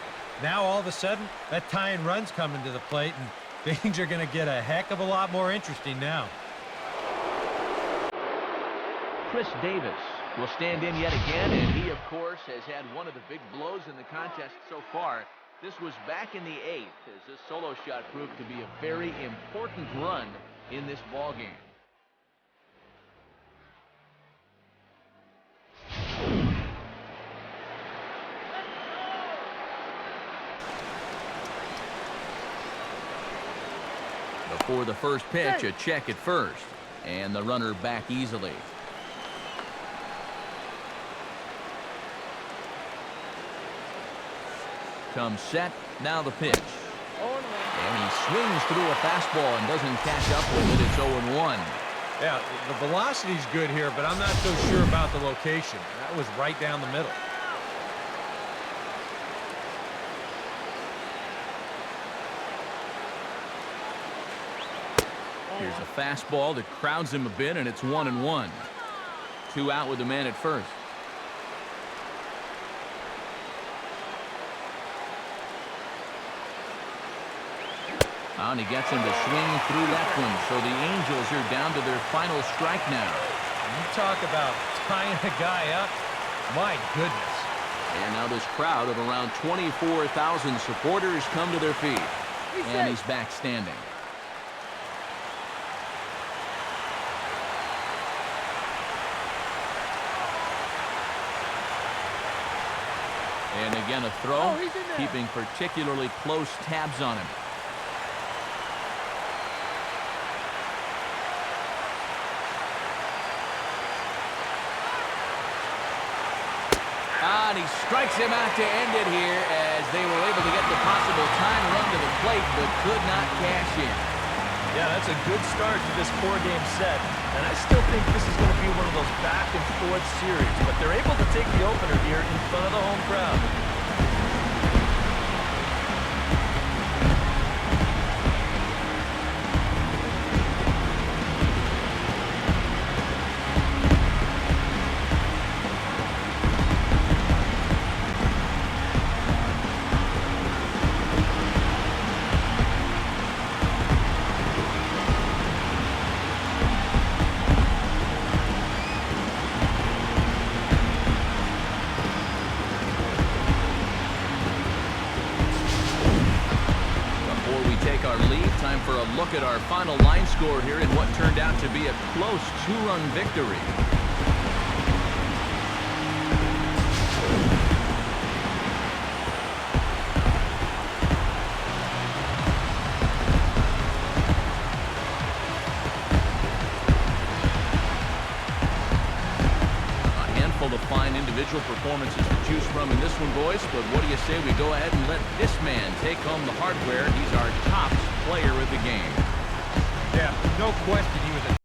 now all of a sudden, that tying run's coming to the plate, and things are going to get a heck of a lot more interesting now. Chris Davis will stand in yet again, and he, of course, has had one of the big blows in the contest so far. This was back in the 8th, as this solo shot proved to be a very important run in this ball game. Before the first pitch, a check at first, and the runner back easily. Comes set, now the pitch. And he swings through a fastball and doesn't catch up with it. It's 0-1. Yeah, the velocity's good here, but I'm not so sure about the location. That was right down the middle. Here's a fastball that crowds him a bit, and it's 1-1. 2 out with the man at first. And he gets him to swing through that one. So the Angels are down to their final strike now. You talk about tying a guy up. My goodness. And now this crowd of around 24,000 supporters come to their feet. And he's back standing. And again a throw, keeping particularly close tabs on him. And he strikes him out to end it here as they were able to get the possible time run to the plate but could not cash in. Yeah, that's a good start to this 4-game set. And I still think this is going to be one of those back-and-forth series. But they're able to take the opener here in front of the home crowd. Time for a look at our final line score here in what turned out to be a close 2-run victory. A handful of fine individual performances to choose from in this one, boys, but what do you say we go ahead and let this man take home the hardware? He's our top player of the game. Yeah, no question he was a